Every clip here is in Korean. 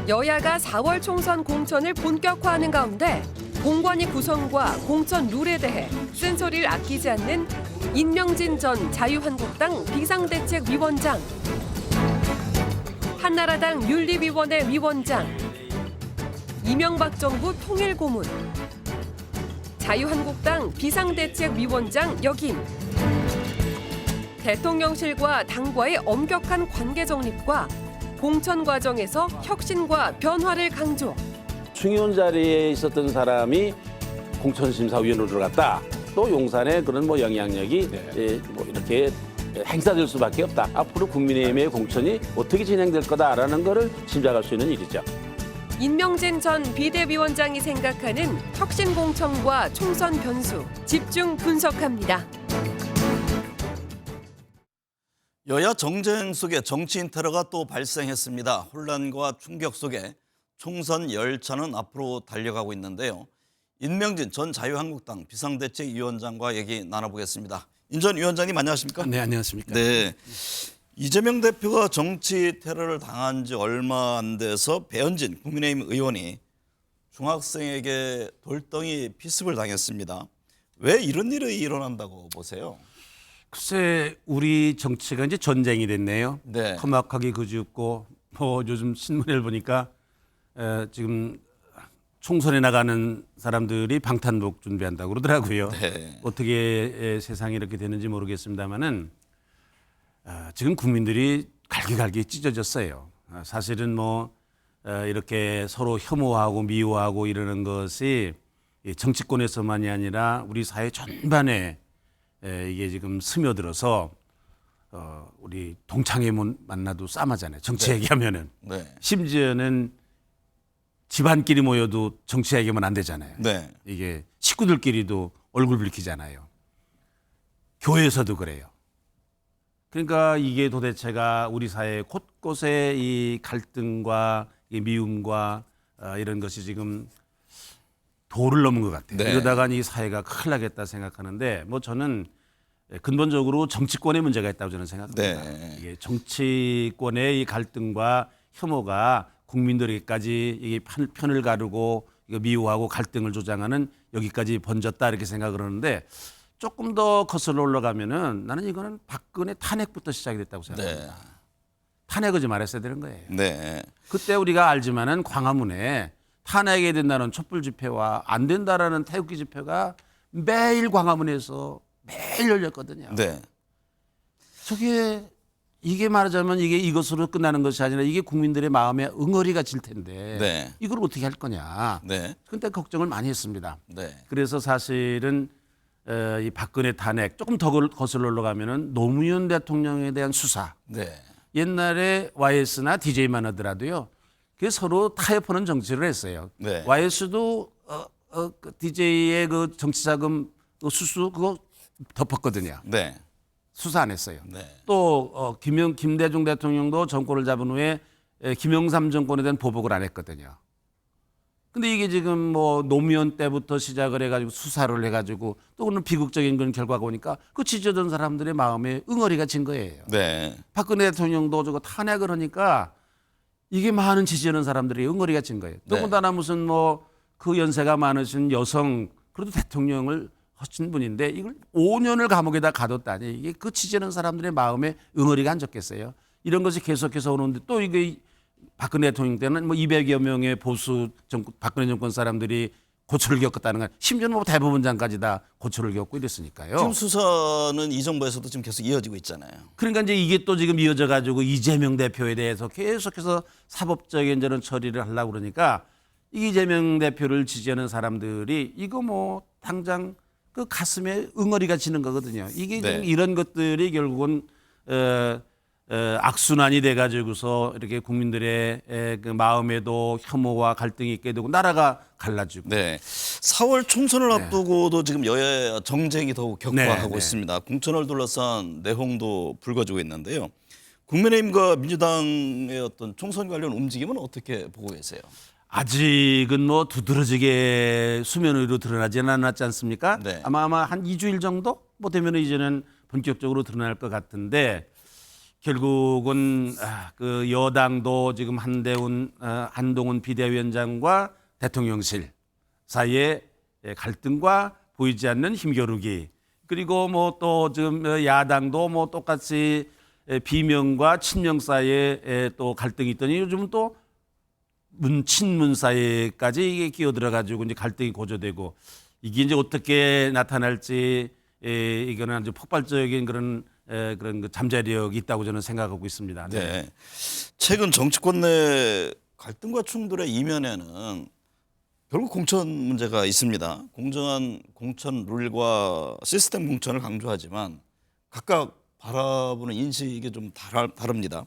여야가 4월 총선 공천을 본격화하는 가운데 공관위 구성과 공천 룰에 대해 쓴소리를 아끼지 않는 임명진 전 자유한국당 비상대책위원장, 한나라당 윤리위원회 위원장, 이명박 정부 통일고문, 자유한국당 비상대책위원장 역임, 대통령실과 당과의 엄격한 관계 정립과 공천 과정에서 혁신과 변화를 강조. 중요한 자리에 있었던 사람이 공천심사위원으로 들어갔다. 또 용산의 그런 영향력이 이렇게 행사될 수밖에 없다. 앞으로 국민의힘의 공천이 어떻게 진행될 거다라는 것을 짐작할 수 있는 일이죠. 임명진 전 비대위원장이 생각하는 혁신 공천과 총선 변수 집중 분석합니다. 여야 정쟁 속에 정치인 테러가 또 발생했습니다. 혼란과 충격 속에 총선 열차는 앞으로 달려가고 있는데요. 임명진 전 자유한국당 비상대책위원장과 얘기 나눠보겠습니다. 임 전 위원장님 안녕하십니까? 네, 안녕하십니까? 네, 이재명 대표가 정치 테러를 당한 지 얼마 안 돼서 배현진 국민의힘 의원이 중학생에게 돌덩이 피습을 당했습니다. 왜 이런 일이 일어난다고 보세요? 글쎄, 우리 정치가 이제 전쟁이 됐네요. 네. 험악하게 그지없고 요즘 신문을 보니까 지금 총선에 나가는 사람들이 방탄복 준비한다고 그러더라고요. 네. 어떻게 세상이 이렇게 되는지 모르겠습니다만은 지금 국민들이 갈기갈기 찢어졌어요. 사실은 이렇게 서로 혐오하고 미워하고 이러는 것이 정치권에서만이 아니라 우리 사회 전반에 이게 지금 스며들어서 우리 동창회 만나도 싸움하잖아요. 정치 얘기하면은. 네. 심지어는 집안끼리 모여도 정치 얘기하면 안 되잖아요. 네. 이게 식구들끼리도 얼굴 붉히잖아요. 교회에서도 그래요. 그러니까 이게 도대체가 우리 사회 곳곳에 이 갈등과 이 미움과 이런 것이 지금 도를 넘은 것 같아요. 네. 이러다가 이 사회가 큰일 나겠다 생각하는데 저는 근본적으로 정치권의 문제가 있다고 저는 생각합니다. 네. 이게 정치권의 이 갈등과 혐오가 국민들에게까지 이게 편을 가르고 이거 미워하고 갈등을 조장하는 여기까지 번졌다 이렇게 생각을 하는데 조금 더 거슬러 올라가면은 나는 이거는 박근혜 탄핵부터 시작이 됐다고 생각합니다. 네. 탄핵을 좀 말했어야 되는 거예요. 네. 그때 우리가 알지만은 광화문에 탄핵에 된다는 촛불 집회와 안 된다라는 태극기 집회가 매일 광화문에서 매일 열렸거든요. 네. 이게 말하자면 이게 이것으로 끝나는 것이 아니라 이게 국민들의 마음에 응어리가 질 텐데 네. 이걸 어떻게 할 거냐. 네. 그때 걱정을 많이 했습니다. 네. 그래서 사실은 이 박근혜 탄핵 조금 더 거슬러 올라가면은 노무현 대통령에 대한 수사. 네. 옛날에 YS나 DJ만 하더라도요. 그게 서로 타협하는 정치를 했어요. 네. YS도 DJ의 그 정치자금 수수 그거 덮었거든요. 네. 수사 안 했어요. 네. 또 김대중 대통령도 정권을 잡은 후에 김영삼 정권에 대한 보복을 안 했거든요. 근데 이게 지금 노무현 때부터 시작을 해가지고 수사를 해가지고 또 그런 비극적인 그런 결과가 오니까 그 지지하던 사람들의 마음에 응어리가 진 거예요. 네. 박근혜 대통령도 저거 탄핵을 하니까 이게 많은 지지하는 사람들이 응어리가 진 거예요. 네. 더군다나 무슨 그 연세가 많으신 여성 그래도 대통령을 하신 분인데 이걸 5년을 감옥에다 가뒀다니 이게 그 지지하는 사람들의 마음에 응어리가 안 졌겠어요. 이런 것이 계속해서 오는데 또 이게 박근혜 대통령 때는 200여 명의 보수 박근혜 정권 사람들이 고초를 겪었다는 건 심지어는 대법원장까지 다 고초를 겪고 이랬으니까요. 지금 수사는 이 정부에서도 지금 계속 이어지고 있잖아요. 그러니까 이제 이게 또 지금 이어져 가지고 이재명 대표에 대해서 계속해서 사법적인 저런 처리를 하려고 그러니까 이재명 대표를 지지하는 사람들이 이거 당장 그 가슴에 응어리가 지는 거거든요. 이게 네. 지금 이런 것들이 결국은 악순환이 돼가지고서 이렇게 국민들의 그 마음에도 혐오와 갈등이 있게 되고 나라가 갈라지고. 네. 4월 총선을 앞두고도 지금 여야 정쟁이 더욱 격화하고 네. 있습니다. 공천을 둘러싼 내홍도 불거지고 있는데요. 국민의힘과 민주당의 어떤 총선 관련 움직임은 어떻게 보고 계세요? 아직은 두드러지게 수면 위로 드러나지는 않았지 않습니까? 네. 아마 한 2주일 정도 되면 이제는 본격적으로 드러날 것 같은데 결국은 그 여당도 지금 한동훈 비대위원장과 대통령실 사이에 갈등과 보이지 않는 힘겨루기, 그리고 뭐 또 지금 야당도 뭐 똑같이 비명과 친명 사이에 또 갈등이 있더니 요즘은 또 친문 사이에까지 이게 끼어들어 가지고 이제 갈등이 고조되고, 이게 이제 어떻게 나타날지 이거는 아주 폭발적인 그런 그 잠재력이 있다고 저는 생각하고 있습니다. 네. 최근 정치권 내 갈등과 충돌의 이면에는 결국 공천 문제가 있습니다. 공정한 공천 룰과 시스템 공천을 강조하지만 각각 바라보는 인식이 좀 다릅니다.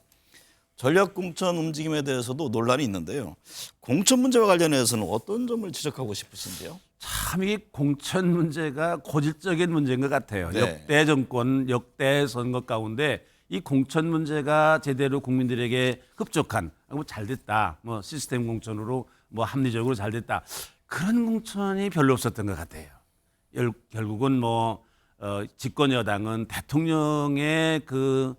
전략 공천 움직임에 대해서도 논란이 있는데요. 공천 문제와 관련해서는 어떤 점을 지적하고 싶으신데요? 참 이 공천 문제가 고질적인 문제인 것 같아요. 네. 역대 정권, 역대 선거 가운데 이 공천 문제가 제대로 국민들에게 흡족한, 뭐 잘 됐다, 뭐 시스템 공천으로 뭐 합리적으로 잘 됐다, 그런 공천이 별로 없었던 것 같아요. 결국은 뭐 집권 여당은 대통령의 그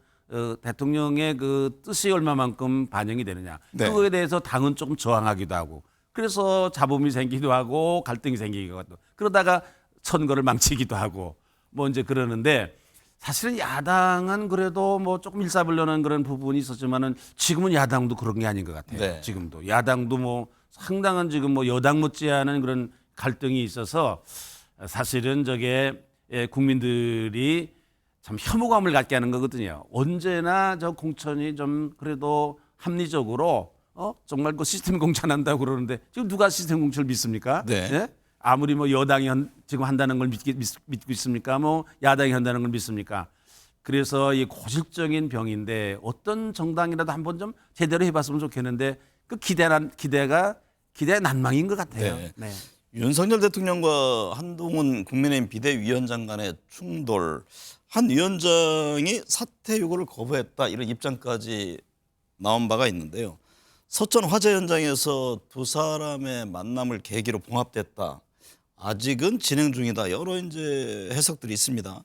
뜻이 얼마만큼 반영이 되느냐, 네. 그거에 대해서 당은 조금 저항하기도 하고, 그래서 잡음이 생기기도 하고 갈등이 생기기도 하고, 그러다가 선거를 망치기도 하고 뭐 이제 그러는데, 사실은 야당은 그래도 뭐 조금 일사불란한 그런 부분이 있었지만은 지금은 야당도 그런 게 아닌 것 같아요. 네. 지금도 야당도 뭐 상당한 지금 뭐 여당 못지않은 그런 갈등이 있어서 사실은 저게 국민들이 참 혐오감을 갖게 하는 거거든요. 언제나 저 공천이 좀 그래도 합리적으로 정말 그 시스템 공천한다고 그러는데 지금 누가 시스템 공천을 믿습니까? 네. 예? 아무리 뭐 여당이 지금 한다는 걸 믿고 있습니까? 뭐 야당이 한다는 걸 믿습니까? 그래서 이 고질적인 병인데, 어떤 정당이라도 한번 좀 제대로 해봤으면 좋겠는데 그 기대가 난망인 것 같아요. 네. 네. 윤석열 대통령과 한동훈 국민의힘 비대위원장 간의 충돌, 한 위원장이 사퇴 요구를 거부했다, 이런 입장까지 나온 바가 있는데요. 서천 화재 현장에서 두 사람의 만남을 계기로 봉합됐다, 아직은 진행 중이다, 여러 이제 해석들이 있습니다.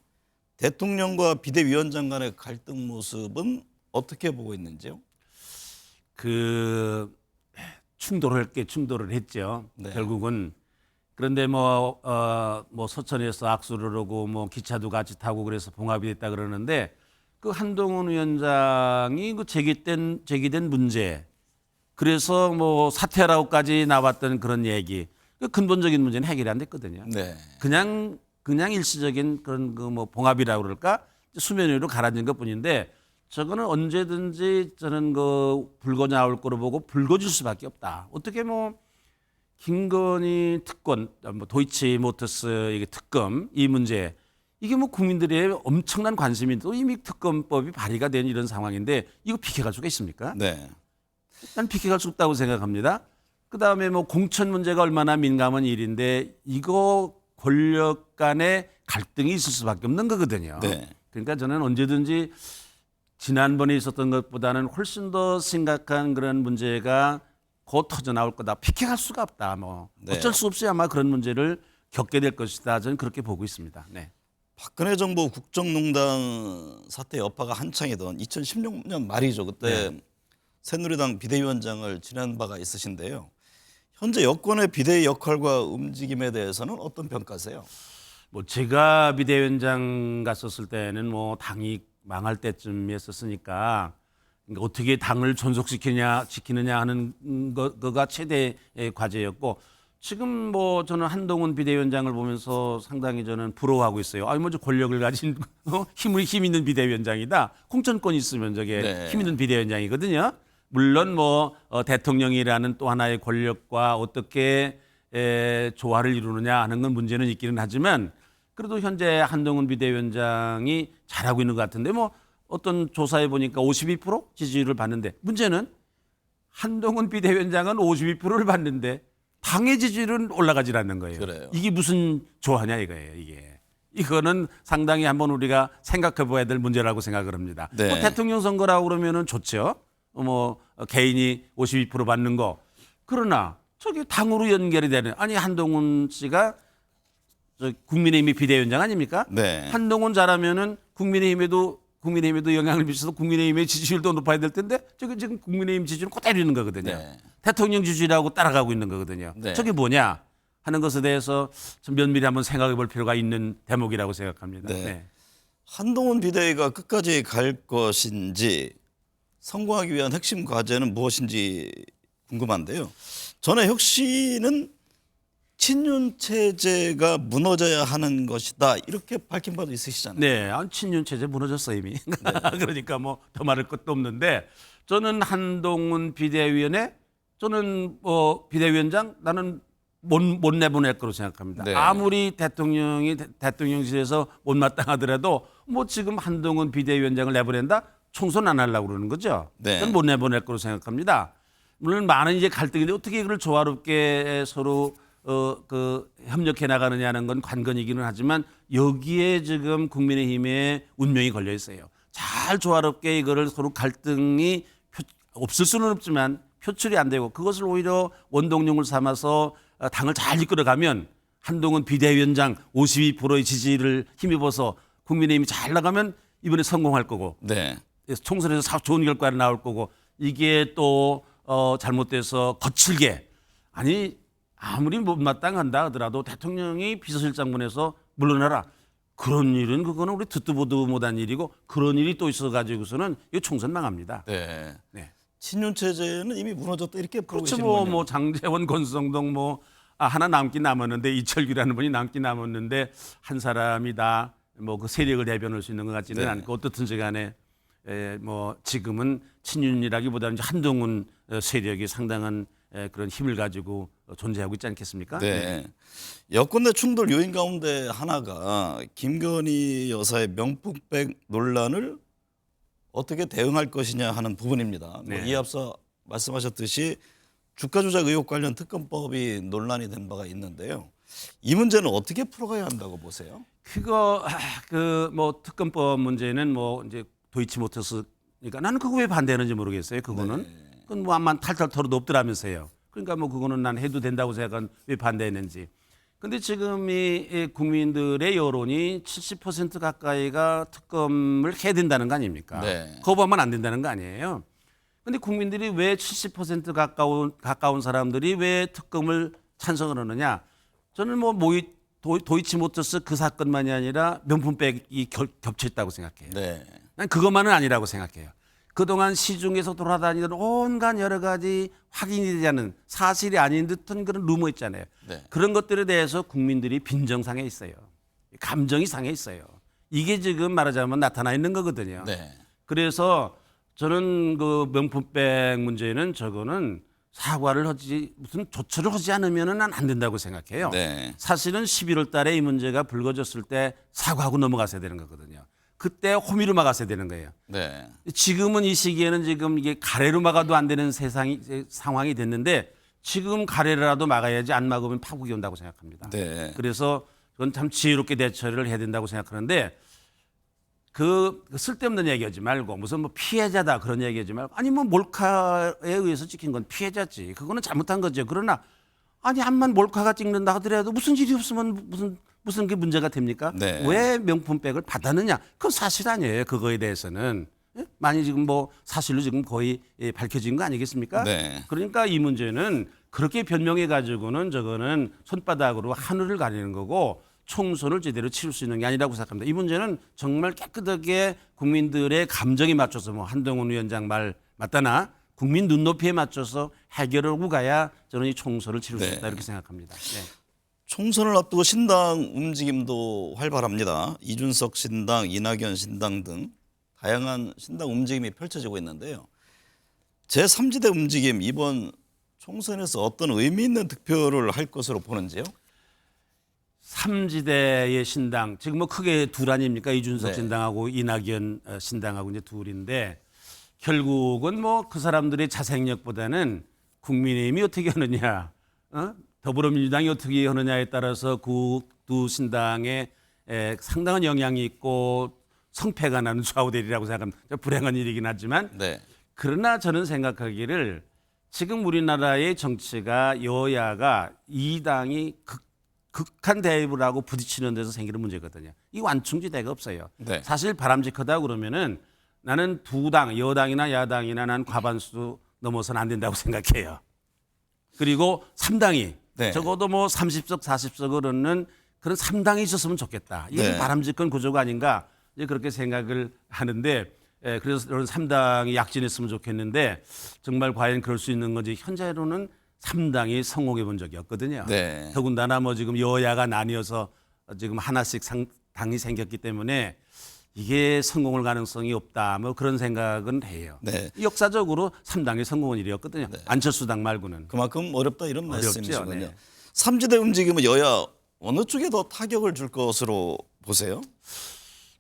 대통령과 비대위원장 간의 갈등 모습은 어떻게 보고 있는지요? 그 충돌을 했죠. 네. 결국은. 그런데 뭐 서천에서 악수를 하고 뭐 기차도 같이 타고 그래서 봉합이 됐다 그러는데, 그 한동훈 위원장이 그 제기된 문제, 그래서 뭐 사퇴라고까지 나왔던 그런 얘기, 그 근본적인 문제는 해결이 안 됐거든요. 네. 그냥 일시적인 그런 그 뭐 봉합이라고 그럴까, 수면 위로 가라앉은 것뿐인데, 저거는 언제든지 저는 그 불거 나올 거로 보고 불거질 수밖에 없다. 어떻게 뭐 김건희 특권, 뭐 도이치모터스 이게 특검, 이 문제, 이게 뭐 국민들의 엄청난 관심이, 또 이미 특검법이 발의가 된 이런 상황인데 이거 비켜갈 수가 있습니까? 네. 난 비켜갈 수 없다고 생각합니다. 그다음에 뭐 공천 문제가 얼마나 민감한 일인데 이거 권력 간의 갈등이 있을 수밖에 없는 거거든요. 네. 그러니까 저는 언제든지 지난번에 있었던 것보다는 훨씬 더 심각한 그런 문제가 곧 터져 나올 거다. 비켜갈 수가 없다. 뭐 네. 어쩔 수 없이 아마 그런 문제를 겪게 될 것이다. 저는 그렇게 보고 있습니다. 네. 박근혜 정부 국정농단 사태 여파가 한창이던 2016년 말이죠. 그때 새누리당 비대위원장을 지낸 바가 있으신데요. 현재 여권의 비대위 역할과 움직임에 대해서는 어떤 평가세요? 뭐 제가 비대위원장 갔었을 때는 뭐 당이 망할 때쯤이었으니까, 그러니까 어떻게 당을 지키느냐 하는 거가 최대의 과제였고, 지금 뭐 저는 한동훈 비대위원장을 보면서 상당히 저는 부러워하고 있어요. 뭐 권력을 가진 힘 있는 비대위원장이다. 공천권이 있으면 저게 네. 힘 있는 비대위원장이거든요. 물론 뭐 대통령이라는 또 하나의 권력과 어떻게 조화를 이루느냐 하는 건 문제는 있기는 하지만, 그래도 현재 한동훈 비대위원장이 잘하고 있는 것 같은데, 뭐 어떤 조사에 보니까 52% 지지율을 받는데, 문제는 한동훈 비대위원장은 52%를 받는데 당의 지지율은 올라가질 않는 거예요. 그래요. 이게 무슨 조화냐 이거예요. 이거는 상당히 한번 우리가 생각해 봐야 될 문제라고 생각을 합니다. 네. 뭐 대통령 선거라고 그러면은 좋죠. 뭐 개인이 52% 받는 거. 그러나 저기 당으로 연결이 되는, 아니 한동훈 씨가 저 국민의힘 비대위원장 아닙니까? 네. 한동훈 잘하면은 국민의힘에도 국민의힘에도 영향을 미쳐서 국민의힘의 지지율도 높아야 될 텐데 저게 지금 국민의힘 지지율을 그대로 있는 거거든요. 네. 대통령 지지율하고 따라가고 있는 거거든요. 네. 저게 뭐냐 하는 것에 대해서 좀 면밀히 한번 생각해 볼 필요가 있는 대목이라고 생각합니다. 네. 네. 한동훈 비대위가 끝까지 갈 것인지 성공하기 위한 핵심 과제는 무엇인지 궁금한데요. 전에 혁신은 친윤 체제가 무너져야 하는 것이다 이렇게 밝힌 바도 있으시잖아요. 네, 친윤 체제 무너졌어 이미. 그러니까 뭐 더 말할 것도 없는데 저는 한동훈 비대위원회 저는 비대위원장 나는 못 내보낼 거로 생각합니다. 네. 아무리 대통령이 대통령실에서 못마땅하더라도 뭐 지금 한동훈 비대위원장을 내보낸다 총선 안 하려고 그러는 거죠. 네. 저는 못 내보낼 거로 생각합니다. 물론 많은 이제 갈등인데 어떻게 이걸 조화롭게 서로 협력해 나가느냐는 건 관건이기는 하지만 여기에 지금 국민의힘의 운명이 걸려 있어요. 잘 조화롭게 이거를 서로 갈등이 없을 수는 없지만 표출이 안 되고 그것을 오히려 원동력을 삼아서 당을 잘 이끌어가면 한동훈 비대위원장 52%의 지지를 힘입어서 국민의힘이 잘 나가면 이번에 성공할 거고 네. 총선에서 좋은 결과가 나올 거고 이게 또 잘못돼서 거칠게 아니 아무리 못마땅한다 하더라도 대통령이 비서실장 보내서 물러나라. 그런 일은 그거는 우리 듣도 보도 못한 일이고 그런 일이 또 있어가지고서는 이 총선 망합니다. 네. 네. 친윤 체제는 이미 무너졌다 이렇게 보고 그렇죠. 계시는군요. 뭐 장제원, 권성동 하나 남긴 남았는데 이철규라는 분이 남긴 남았는데 한 사람이 다 뭐 그 세력을 대변할 수 있는 것 같지는 네. 않고 어떻든 간에 뭐 지금은 친윤이라기보다는 이제 한동훈 세력이 상당한 그런 힘을 가지고 존재하고 있지 않겠습니까? 네. 여권 내 충돌 요인 가운데 하나가 김건희 여사의 명품백 논란을 어떻게 대응할 것이냐 하는 부분입니다. 네. 이에 앞서 말씀하셨듯이 주가 조작 의혹 관련 특검법이 논란이 된 바가 있는데요. 이 문제는 어떻게 풀어가야 한다고 보세요? 그거 뭐 특검법 문제는 뭐 이제 도이치모터스니까 나는 그거 왜 반대하는지 모르겠어요. 그거는 그건 뭐 암만 탈탈 털어도 없더라면서요. 그러니까 뭐 그거는 난 해도 된다고 생각한 왜 반대했는지. 근데 지금 이 국민들의 여론이 70% 가까이가 특검을 해야 된다는 거 아닙니까? 네. 거부하면 안 된다는 거 아니에요. 근데 국민들이 왜 70% 가까운 사람들이 왜 특검을 찬성을 하느냐? 저는 뭐 도이치모터스 그 사건만이 아니라 명품백이 겹쳐있다고 생각해요. 네. 난 그것만은 아니라고 생각해요. 그동안 시중에서 돌아다니던 온갖 여러 가지 확인이 되지 않은 사실이 아닌 듯한 그런 루머 있잖아요. 네. 그런 것들에 대해서 국민들이 빈정상해 있어요. 감정이 상해 있어요. 이게 지금 말하자면 나타나 있는 거거든요. 네. 그래서 저는 그 명품백 문제는 저거는 사과를 하지 무슨 조처를 하지 않으면은 난 안 된다고 생각해요. 네. 사실은 11월 달에 이 문제가 불거졌을 때 사과하고 넘어갔어야 되는 거거든요. 그때 호미로 막았어야 되는 거예요. 네. 지금은 이 시기에는 지금 이게 가래로 막아도 안 되는 상황이 됐는데 지금 가래라도 막아야지 안 막으면 파국이 온다고 생각합니다. 네. 그래서 그건 참 지혜롭게 대처를 해야 된다고 생각하는데 그 쓸데없는 얘기하지 말고 무슨 뭐 피해자다 그런 얘기하지 말고 아니 뭐 몰카에 의해서 찍힌 건 피해자지 그거는 잘못한 거죠. 그러나 아니 암만 몰카가 찍는다 하더라도 무슨 일이 없으면 무슨 게 문제가 됩니까? 네. 왜 명품백을 받았느냐? 그건 사실 아니에요. 그거에 대해서는 많이 지금 뭐 사실로 지금 거의 밝혀진 거 아니겠습니까? 네. 그러니까 이 문제는 그렇게 변명해 가지고는 저거는 손바닥으로 하늘을 가리는 거고 총선을 제대로 치를 수 있는 게 아니라고 생각합니다. 이 문제는 정말 깨끗하게 국민들의 감정에 맞춰서 뭐 한동훈 위원장 말 맞다나 국민 눈높이에 맞춰서 해결을 하고 가야 저는 이 총선을 치를 수 네. 있다 이렇게 생각합니다. 네. 총선을 앞두고 신당 움직임도 활발합니다. 이준석 신당, 이낙연 신당 등 다양한 신당 움직임이 펼쳐지고 있는데요. 제3지대 움직임 이번 총선에서 어떤 의미 있는 득표를 할 것으로 보는지요? 3지대의 신당 지금 뭐 크게 둘 아닙니까? 이준석 네. 신당하고 이낙연 신당하고 이제 둘인데 결국은 뭐 그 사람들의 자생력보다는 국민의힘이 어떻게 하느냐, 더불어민주당이 어떻게 하느냐에 따라서 그 두 신당에 상당한 영향이 있고 성패가 나는 좌우대리라고 생각합니다. 불행한 일이긴 하지만 네. 그러나 저는 생각하기를 지금 우리나라의 정치가 여야가 이 당이 극한 대립을 하고 부딪히는 데서 생기는 문제거든요. 이 완충지대가 없어요. 네. 사실 바람직하다 그러면은 나는 두 당, 여당이나 야당이나 난 과반수 넘어서는 안 된다고 생각해요. 그리고 3당이 네. 적어도 뭐 30석, 40석을 얻는 그런 3당이 있었으면 좋겠다. 이게 네. 바람직한 구조가 아닌가 이제 그렇게 생각을 하는데 그래서 이런 3당이 약진했으면 좋겠는데 정말 과연 그럴 수 있는 건지 현재로는 3당이 성공해 본 적이 없거든요. 네. 더군다나 뭐 지금 여야가 나뉘어서 지금 하나씩 당이 생겼기 때문에 이게 성공할 가능성이 없다. 뭐 그런 생각은 해요. 네. 역사적으로 3당의 성공은 이랬거든요. 안철수 당 말고는. 그만큼 어렵다 이런 어렵죠. 말씀이시군요. 네. 삼지대 움직임은 여야 어느 쪽에 더 타격을 줄 것으로 보세요?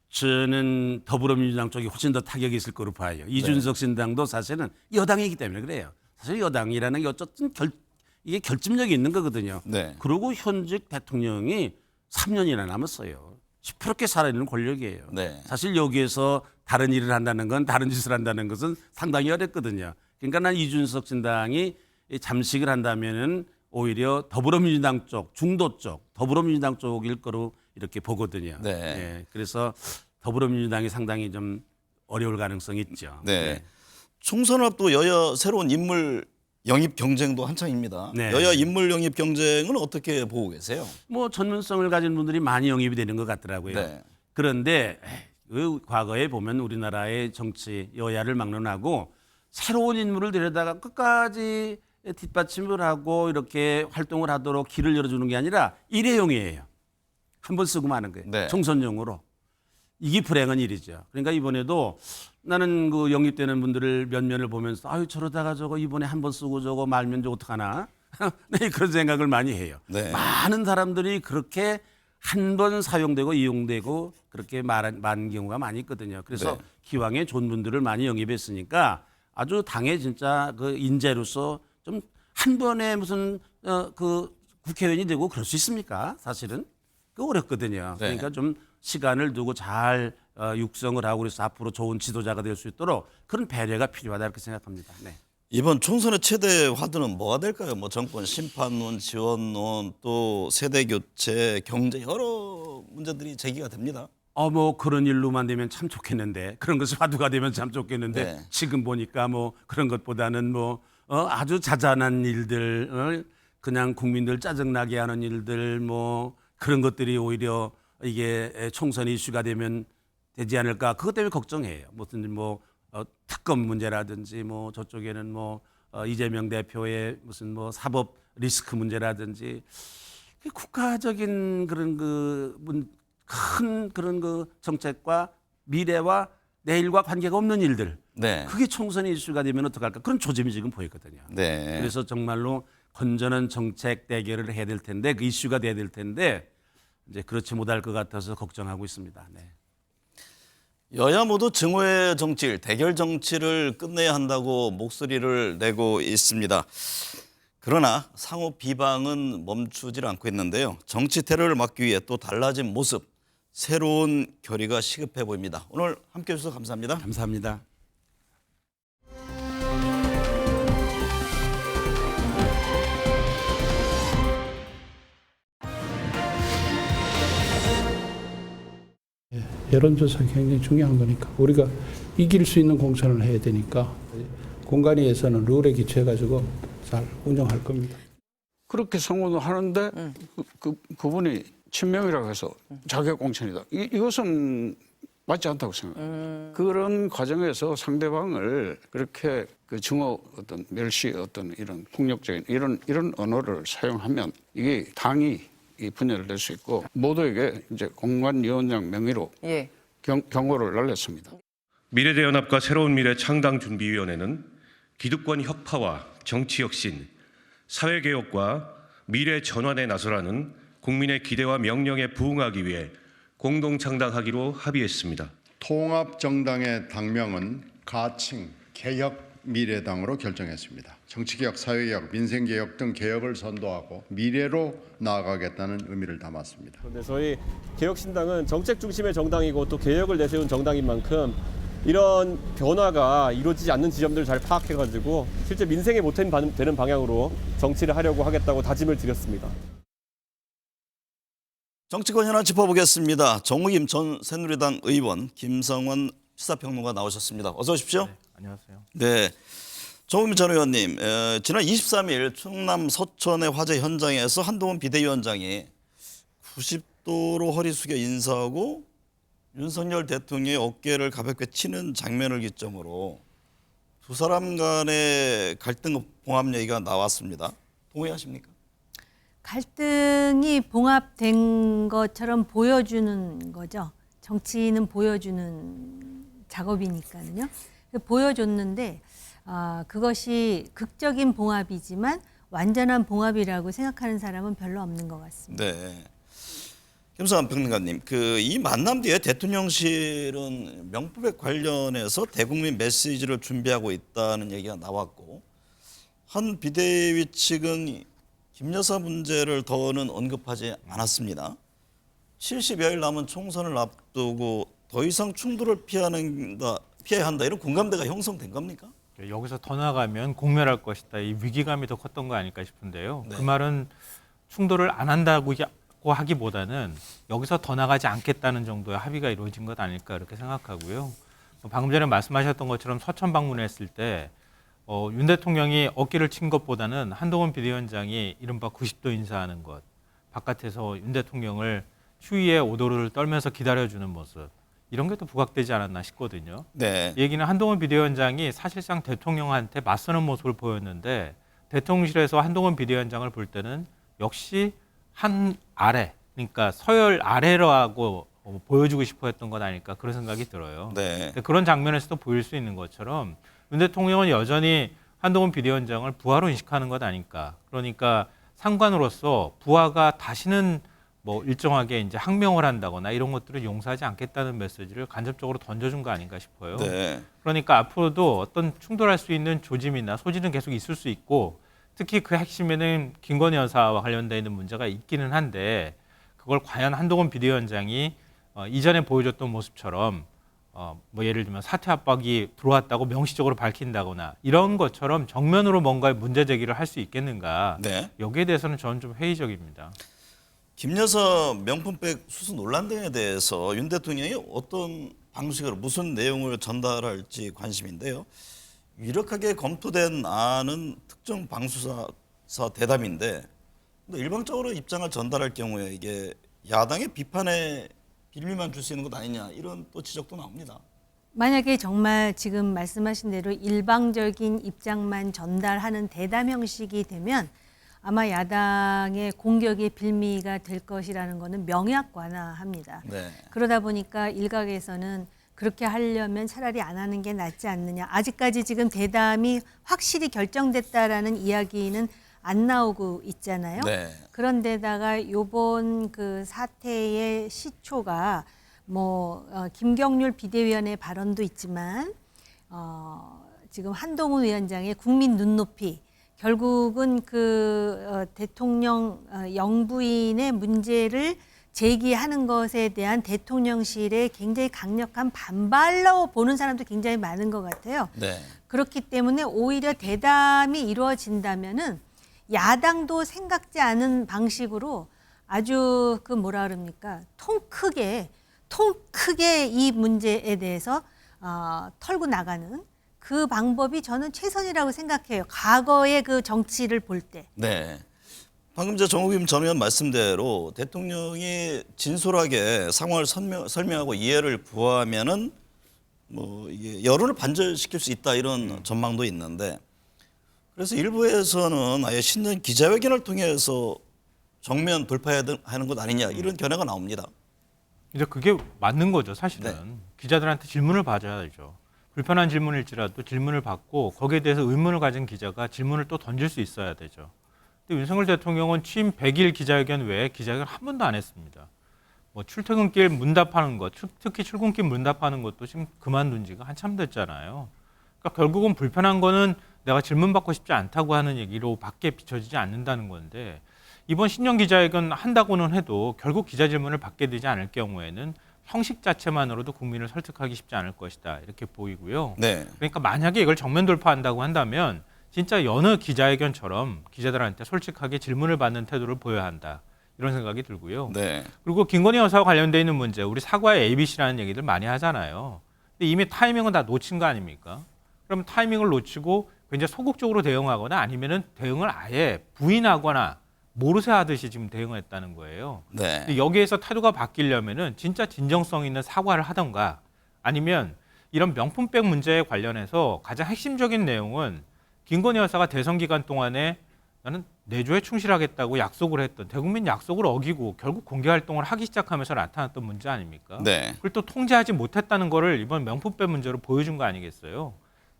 저는 더불어민주당 쪽이 훨씬 더 타격이 있을 거로 봐요. 이준석 신당도 사실은 여당이기 때문에 그래요. 사실 여당이라는 게 어쨌든 이게 결집력이 있는 거거든요. 네. 그리고 현직 대통령이 3년이나 남았어요. 시퍼렇게 살아있는 권력이에요. 네. 사실 여기에서 다른 일을 한다는 건 다른 짓을 한다는 것은 상당히 어렵거든요. 그러니까 난 이준석 신당이 잠식을 한다면은 오히려 더불어민주당 쪽, 중도 쪽, 더불어민주당 쪽일 거로 이렇게 보거든요. 네. 예, 그래서 더불어민주당이 상당히 좀 어려울 가능성이 있죠. 네. 총선 앞도 여야 새로운 인물 영입 경쟁도 한창입니다. 네. 여야 인물 영입 경쟁은 어떻게 보고 계세요? 뭐 전문성을 가진 분들이 많이 영입이 되는 것 같더라고요. 네. 그런데 그 과거에 보면 우리나라의 정치 여야를 막론하고 새로운 인물을 데려다가 끝까지 뒷받침을 하고 이렇게 활동을 하도록 길을 열어주는 게 아니라 일회용이에요. 한 번 쓰고 마는 거예요. 네. 총선용으로. 이게 불행한 일이죠. 그러니까 이번에도 나는 그 영입되는 분들을 몇 면을 보면서 아유 저러다가 저거 이번에 한 번 쓰고 저거 말면 저 어떡하나 네, 그런 생각을 많이 해요. 네. 많은 사람들이 그렇게 한 번 사용되고 이용되고 그렇게 많은 경우가 많이 있거든요. 그래서 네. 기왕에 좋은 분들을 많이 영입했으니까 아주 당의 진짜 그 인재로서 좀 한 번에 무슨 그 국회의원이 되고 그럴 수 있습니까? 사실은 그 어렵거든요. 네. 그러니까 좀 시간을 두고 잘 육성을 하고 그래서 앞으로 좋은 지도자가 될 수 있도록 그런 배려가 필요하다 이렇게 생각합니다. 네. 이번 총선의 최대 화두는 뭐가 될까요? 뭐 정권 심판론, 지원론, 또 세대 교체, 경제 여러 문제들이 제기가 됩니다. 뭐 그런 일로만 되면 참 좋겠는데 그런 것이 화두가 되면 참 좋겠는데 네. 지금 보니까 뭐 그런 것보다는 뭐 아주 자잘한 일들 그냥 국민들 짜증나게 하는 일들 뭐 그런 것들이 오히려 이게 총선 이슈가 되면 되지 않을까 그것 때문에 걱정해요. 무슨 뭐 특검 문제라든지 뭐 저쪽에는 뭐 이재명 대표의 무슨 뭐 사법 리스크 문제라든지 국가적인 그런 큰 그런 그 정책과 미래와 내일과 관계가 없는 일들. 네. 그게 총선의 이슈가 되면 어떡할까? 그런 조짐이 지금 보이거든요. 네. 그래서 정말로 건전한 정책 대결을 해야 될 텐데 그 이슈가 돼야 될 텐데 이제 그렇지 못할 것 같아서 걱정하고 있습니다. 네. 여야 모두 증오의 정치, 대결 정치를 끝내야 한다고 목소리를 내고 있습니다. 그러나 상호 비방은 멈추질 않고 있는데요. 정치 테러를 막기 위해 또 달라진 모습, 새로운 결의가 시급해 보입니다. 오늘 함께해 주셔서 감사합니다. 감사합니다. 여론조사가 굉장히 중요한 거니까 우리가 이길 수 있는 공천을 해야 되니까 공간위에서는 룰에 기초해가지고 잘 운영할 겁니다. 그렇게 성공을 하는데 그분이 친명이라고 해서 자격 공천이다. 이것은 맞지 않다고 생각합니다. 그런 과정에서 상대방을 그렇게 그 증오 어떤 멸시 어떤 이런 폭력적인 이런 언어를 사용하면 이게 당이 이 분열을 낼 수 있고 모두에게 이제 공관위원장 명의로 경고를 날렸습니다. 미래대연합과 새로운 미래 창당준비위원회는 기득권 혁파와 정치혁신, 사회개혁과 미래 전환에 나서라는 국민의 기대와 명령에 부응하기 위해 공동 창당하기로 합의했습니다. 통합정당의 당명은 가칭 개혁미래당으로 결정했습니다. 정치개혁, 사회개혁, 민생개혁 등 개혁을 선도하고 미래로 나아가겠다는 의미를 담았습니다. 그런데 저희 개혁신당은 정책 중심의 정당이고 또 개혁을 내세운 정당인 만큼 이런 변화가 이루어지지 않는 지점들을 잘 파악해가지고 실제 민생에 보탬이 되는 방향으로 정치를 하려고 하겠다고 다짐을 드렸습니다. 정치권 현안 짚어보겠습니다. 정우김 전 새누리당 의원, 김성원 시사평론가 나오셨습니다. 어서 오십시오. 안녕하세요. 네, 정우김 전 의원님, 지난 23일 충남 서천의 화재 현장에서 한동훈 비대위원장이 90도로 허리 숙여 인사하고 윤석열 대통령의 어깨를 가볍게 치는 장면을 기점으로 두 사람 간의 갈등 봉합 얘기가 나왔습니다. 동의하십니까? 갈등이 봉합된 것처럼 보여주는 거죠. 정치는 보여주는 작업이니까요. 보여줬는데 그것이 극적인 봉합이지만 완전한 봉합이라고 생각하는 사람은 별로 없는 것 같습니다. 네. 김성환 평론가님, 이 만남 뒤에 대통령실은 명품백 관련해서 대국민 메시지를 준비하고 있다는 얘기가 나왔고, 한 비대위 측은 김 여사 문제를 더는 언급하지 않았습니다. 70여일 남은 총선을 앞두고 더 이상 충돌을 피해야 한다 이런 공감대가 형성된 겁니까? 여기서 더 나가면 공멸할 것이다. 이 위기감이 더 컸던 거 아닐까 싶은데요. 네. 그 말은 충돌을 안 한다고 하기보다는 여기서 더 나가지 않겠다는 정도의 합의가 이루어진 것 아닐까 이렇게 생각하고요. 방금 전에 말씀하셨던 것처럼 서천 방문했을 때 윤 대통령이 어깨를 친 것보다는 한동훈 비대위원장이 이른바 90도 인사하는 것, 바깥에서 윤 대통령을 추위에 오도를 떨면서 기다려주는 모습, 이런 게 또 부각되지 않았나 싶거든요. 네. 이 얘기는 한동훈 비대위원장이 사실상 대통령한테 맞서는 모습을 보였는데 대통령실에서 한동훈 비대위원장을 볼 때는 역시 한 아래, 그러니까 서열 아래라고 보여주고 싶어 했던 것 아닐까 그런 생각이 들어요. 네. 그런 장면에서도 보일 수 있는 것처럼 윤 대통령은 여전히 한동훈 비대위원장을 부하로 인식하는 것 아닐까. 그러니까 상관으로서 부하가 다시는 뭐 일정하게 이제 항명을 한다거나 이런 것들을 용서하지 않겠다는 메시지를 간접적으로 던져준 거 아닌가 싶어요. 네. 그러니까 앞으로도 어떤 충돌할 수 있는 조짐이나 소지는 계속 있을 수 있고, 특히 그 핵심에는 김건희 여사와 관련되어 있는 문제가 있기는 한데, 그걸 과연 한동훈 비대위원장이 이전에 보여줬던 모습처럼 뭐 예를 들면 사퇴 압박이 들어왔다고 명시적으로 밝힌다거나 이런 것처럼 정면으로 뭔가 문제 제기를 할 수 있겠는가. 네. 여기에 대해서는 저는 좀 회의적입니다. 김 여사 명품백 수수 논란 등에 대해서 윤 대통령이 어떤 방식으로 무슨 내용을 전달할지 관심인데요. 유력하게 검토된 안은 특정 방수사 대담인데 일방적으로 입장을 전달할 경우에 이게 야당의 비판에 빌미만 줄 수 있는 것 아니냐 이런 또 지적도 나옵니다. 만약에 정말 지금 말씀하신 대로 일방적인 입장만 전달하는 대담 형식이 되면 아마 야당의 공격의 빌미가 될 것이라는 것은 명약관화합니다. 네. 그러다 보니까 일각에서는 그렇게 하려면 차라리 안 하는 게 낫지 않느냐. 아직까지 지금 대담이 확실히 결정됐다라는 이야기는 안 나오고 있잖아요. 네. 그런데다가 요번 그 사태의 시초가 김경률 비대위원의 발언도 있지만 지금 한동훈 위원장의 국민 눈높이, 결국은 대통령 영부인의 문제를 제기하는 것에 대한 대통령실의 굉장히 강력한 반발로 보는 사람도 굉장히 많은 것 같아요. 네. 그렇기 때문에 오히려 대담이 이루어진다면은 야당도 생각지 않은 방식으로 아주 통 크게 이 문제에 대해서 털고 나가는 그 방법이 저는 최선이라고 생각해요. 과거의 그 정치를 볼 때. 네. 방금 정우김 전 의원 말씀대로 대통령이 진솔하게 상황을 설명하고 이해를 구하면은 이게 여론을 반전시킬 수 있다 이런 전망도 있는데, 그래서 일부에서는 아예 신년 기자회견을 통해서 정면 돌파하는 것 아니냐 이런 견해가 나옵니다. 이제 그게 맞는 거죠, 사실은. 네. 기자들한테 질문을 받아야죠. 불편한 질문일지라도 질문을 받고 거기에 대해서 의문을 가진 기자가 질문을 또 던질 수 있어야 되죠. 근데 윤석열 대통령은 취임 100일 기자회견 외에 기자회견 한 번도 안 했습니다. 출퇴근길 문답하는 것, 특히 출근길 문답하는 것도 지금 그만둔 지가 한참 됐잖아요. 그러니까 결국은 불편한 거는 내가 질문 받고 싶지 않다고 하는 얘기로 밖에 비춰지지 않는다는 건데, 이번 신년 기자회견 한다고는 해도 결국 기자 질문을 받게 되지 않을 경우에는 형식 자체만으로도 국민을 설득하기 쉽지 않을 것이다 이렇게 보이고요. 네. 그러니까 만약에 이걸 정면 돌파한다고 한다면 진짜 여느 기자회견처럼 기자들한테 솔직하게 질문을 받는 태도를 보여야 한다. 이런 생각이 들고요. 네. 그리고 김건희 여사와 관련돼 있는 문제, 우리 사과의 ABC라는 얘기들 많이 하잖아요. 근데 이미 타이밍은 다 놓친 거 아닙니까? 그럼 타이밍을 놓치고 굉장히 소극적으로 대응하거나 아니면은 대응을 아예 부인하거나 모르쇠 하듯이 지금 대응했다는 거예요. 네. 근데 여기에서 태도가 바뀌려면은 진짜 진정성 있는 사과를 하던가 아니면 이런 명품백 문제에 관련해서 가장 핵심적인 내용은 김건희 여사가 대선 기간 동안에 나는 내조에 충실하겠다고 약속을 했던 대국민 약속을 어기고 결국 공개 활동을 하기 시작하면서 나타났던 문제 아닙니까? 네. 그걸 또 통제하지 못했다는 거를 이번 명품백 문제로 보여준 거 아니겠어요?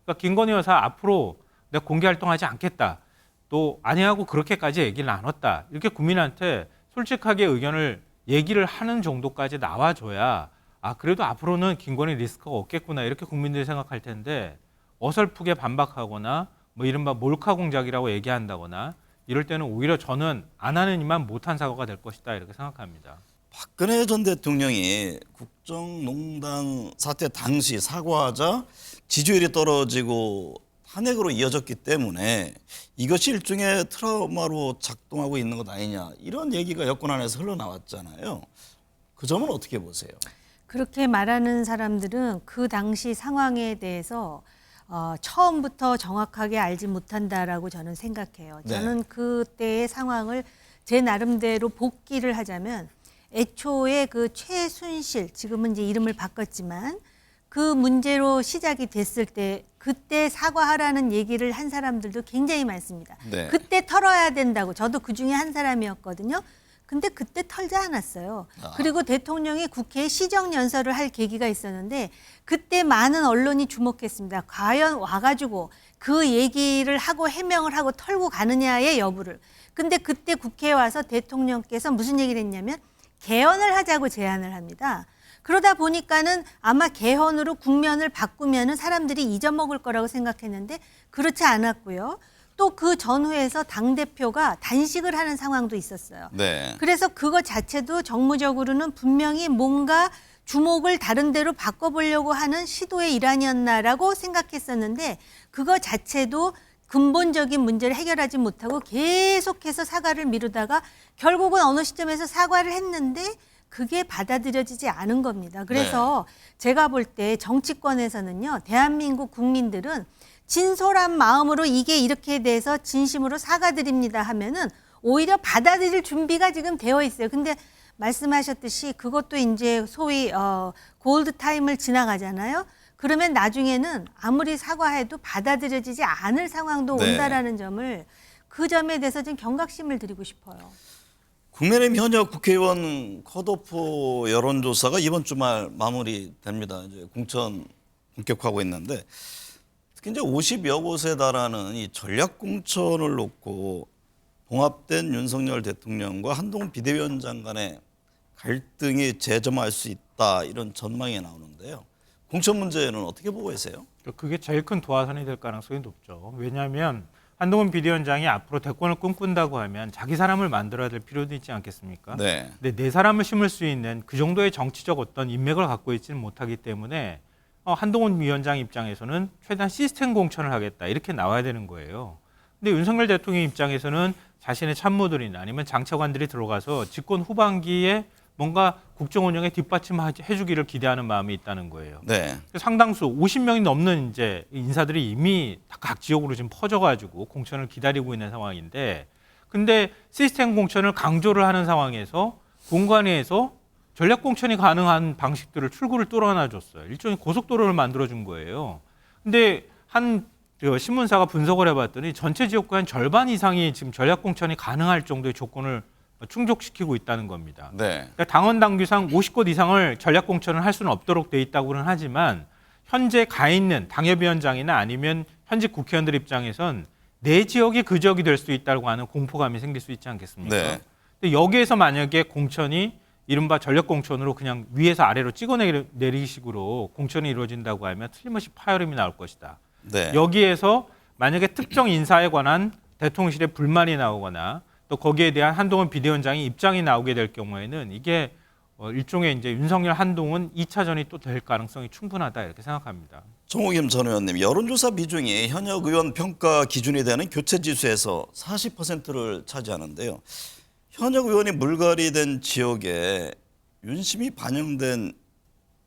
그러니까 김건희 여사 앞으로 내가 공개 활동하지 않겠다. 또 아니하고 그렇게까지 얘기를 나눴다. 이렇게 국민한테 솔직하게 의견을 얘기를 하는 정도까지 나와줘야 아 그래도 앞으로는 김건희 리스크가 없겠구나 이렇게 국민들이 생각할 텐데 어설프게 반박하거나 뭐 이른바 몰카 공작이라고 얘기한다거나 이럴 때는 오히려 저는 안 하는 이만 못한 사고가 될 것이다 이렇게 생각합니다. 박근혜 전 대통령이 국정농단 사태 당시 사과하자 지지율이 떨어지고 탄핵으로 이어졌기 때문에 이것이 일종의 트라우마로 작동하고 있는 것 아니냐 이런 얘기가 여권 안에서 흘러나왔잖아요. 그 점은 어떻게 보세요? 그렇게 말하는 사람들은 그 당시 상황에 대해서 처음부터 정확하게 알지 못한다라고 저는 생각해요. 네. 저는 그때의 상황을 제 나름대로 복기를 하자면 애초에 그 최순실, 지금은 이제 이름을 바꿨지만 그 문제로 시작이 됐을 때 그때 사과하라는 얘기를 한 사람들도 굉장히 많습니다. 네. 그때 털어야 된다고. 저도 그 중에 한 사람이었거든요. 근데 그때 털지 않았어요. 그리고 대통령이 국회에 시정연설을 할 계기가 있었는데 그때 많은 언론이 주목했습니다. 과연 와가지고 그 얘기를 하고 해명을 하고 털고 가느냐의 여부를. 근데 그때 국회에 와서 대통령께서 무슨 얘기를 했냐면 개헌을 하자고 제안을 합니다. 그러다 보니까는 아마 개헌으로 국면을 바꾸면은 사람들이 잊어먹을 거라고 생각했는데 그렇지 않았고요. 또 그 전후에서 당대표가 단식을 하는 상황도 있었어요. 네. 그래서 그거 자체도 정무적으로는 분명히 뭔가 주목을 다른 데로 바꿔보려고 하는 시도의 일환이었나라고 생각했었는데 그거 자체도 근본적인 문제를 해결하지 못하고 계속해서 사과를 미루다가 결국은 어느 시점에서 사과를 했는데 그게 받아들여지지 않은 겁니다. 그래서 제가 볼 때 정치권에서는요, 대한민국 국민들은 진솔한 마음으로 이게 이렇게 돼서 진심으로 사과드립니다 하면은 오히려 받아들일 준비가 지금 되어 있어요. 근데 말씀하셨듯이 그것도 이제 소위 골드 타임을 지나가잖아요. 그러면 나중에는 아무리 사과해도 받아들여지지 않을 상황도 온다라는 점을 그 점에 대해서 좀 경각심을 드리고 싶어요. 국민의힘 현역 국회의원 컷오프 여론조사가 이번 주말 마무리됩니다. 이제 공천 본격화하고 있는데 특히 이제 50여 곳에 달하는 이 전략 공천을 놓고 봉합된 윤석열 대통령과 한동훈 비대위원장 간의 갈등이 재점할 수 있다 이런 전망이 나오는데요. 공천 문제는 어떻게 보고 계세요? 그게 제일 큰 도화선이 될 가능성이 높죠. 왜냐하면 한동훈 비대위원장이 앞으로 대권을 꿈꾼다고 하면 자기 사람을 만들어야 될 필요도 있지 않겠습니까? 네. 근데 내 사람을 심을 수 있는 그 정도의 정치적 어떤 인맥을 갖고 있지는 못하기 때문에 한동훈 위원장 입장에서는 최대한 시스템 공천을 하겠다 이렇게 나와야 되는 거예요. 근데 윤석열 대통령 입장에서는 자신의 참모들이나 아니면 장차관들이 들어가서 집권 후반기에 뭔가 국정 운영에 뒷받침해 주기를 기대하는 마음이 있다는 거예요. 네. 상당수 50명이 넘는 이제 인사들이 이미 각 지역으로 지금 퍼져가지고 공천을 기다리고 있는 상황인데, 근데 시스템 공천을 강조를 하는 상황에서 공관위에서 전략 공천이 가능한 방식들을 출구를 뚫어놔줬어요. 일종의 고속도로를 만들어준 거예요. 근데 한 신문사가 분석을 해봤더니 전체 지역구 한 절반 이상이 지금 전략 공천이 가능할 정도의 조건을 충족시키고 있다는 겁니다. 네. 그러니까 당원 당규상 50곳 이상을 전략 공천을 할 수는 없도록 돼 있다고는 하지만 현재 가 있는 당협위원장이나 아니면 현직 국회의원들 입장에선 내 지역이 그 지역이 될 수 있다고 하는 공포감이 생길 수 있지 않겠습니까? 네. 근데 여기에서 만약에 공천이 이른바 전략 공천으로 그냥 위에서 아래로 찍어내리기식으로 공천이 이루어진다고 하면 틀림없이 파열음이 나올 것이다. 네. 여기에서 만약에 특정 인사에 관한 대통령실의 불만이 나오거나 또 거기에 대한 한동훈 비대위원장의 입장이 나오게 될 경우에는 이게 일종의 이제 윤석열 한동훈 2차전이 또 될 가능성이 충분하다 이렇게 생각합니다. 정호겸 전 의원님, 여론조사 비중이 현역 의원 평가 기준이 되는 교체 지수에서 40%를 차지하는데요. 현역 의원이 물갈이 된 지역에 윤심이 반영된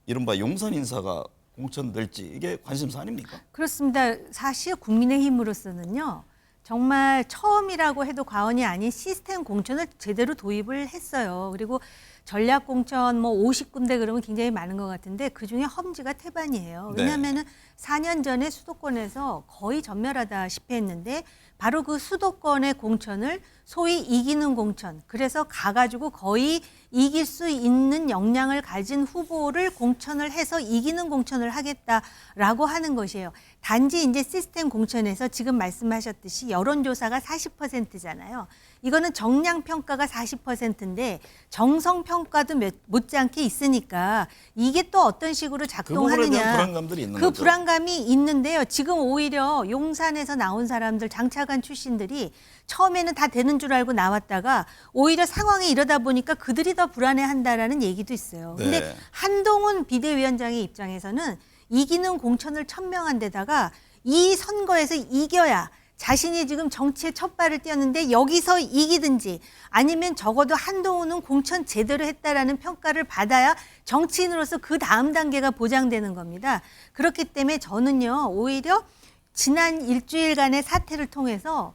이른바 용산 인사가 공천될지 이게 관심사 아닙니까? 그렇습니다. 사실 국민의힘으로서는요. 정말 처음이라고 해도 과언이 아닌 시스템 공천을 제대로 도입을 했어요. 그리고 전략 공천 뭐 50군데 그러면 굉장히 많은 것 같은데 그중에 험지가 태반이에요. 네. 왜냐하면 4년 전에 수도권에서 거의 전멸하다시피 했는데 바로 그 수도권의 공천을 소위 이기는 공천, 그래서 가가지고 거의 이길 수 있는 역량을 가진 후보를 공천을 해서 이기는 공천을 하겠다라고 하는 것이에요. 단지 이제 시스템 공천에서 지금 말씀하셨듯이 여론조사가 40%잖아요. 이거는 정량 평가가 40%인데 정성 평가도 못지않게 있으니까 이게 또 어떤 식으로 그 부분에 대한 작동하느냐. 불안감들이 있는 그 거죠. 불안감이 있는데요. 지금 오히려 용산에서 나온 사람들, 장차관 출신들이 처음에는 다 되는 줄 알고 나왔다가 오히려 상황이 이러다 보니까 그들이 더 불안해한다라는 얘기도 있어요. 근데 네. 한동훈 비대위원장의 입장에서는 이기는 공천을 천명한 데다가 이 선거에서 이겨야 자신이 지금 정치에 첫 발을 띄었는데 여기서 이기든지 아니면 적어도 한동훈은 공천 제대로 했다라는 평가를 받아야 정치인으로서 그 다음 단계가 보장되는 겁니다. 그렇기 때문에 저는요, 오히려 지난 일주일간의 사태를 통해서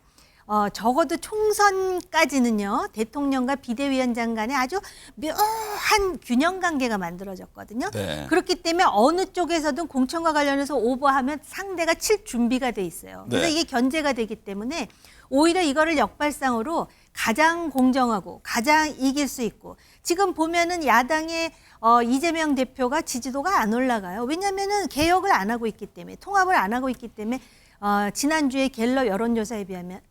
적어도 총선까지는요, 대통령과 비대위원장 간에 아주 묘한 균형 관계가 만들어졌거든요. 네. 그렇기 때문에 어느 쪽에서든 공천과 관련해서 오버하면 상대가 칠 준비가 돼 있어요. 그래서 네. 이게 견제가 되기 때문에 오히려 이거를 역발상으로 가장 공정하고 가장 이길 수 있고 지금 보면은 야당의 이재명 대표가 지지도가 안 올라가요. 왜냐하면은 개혁을 안 하고 있기 때문에 통합을 안 하고 있기 때문에 지난주에 갤럽 여론조사에 비하면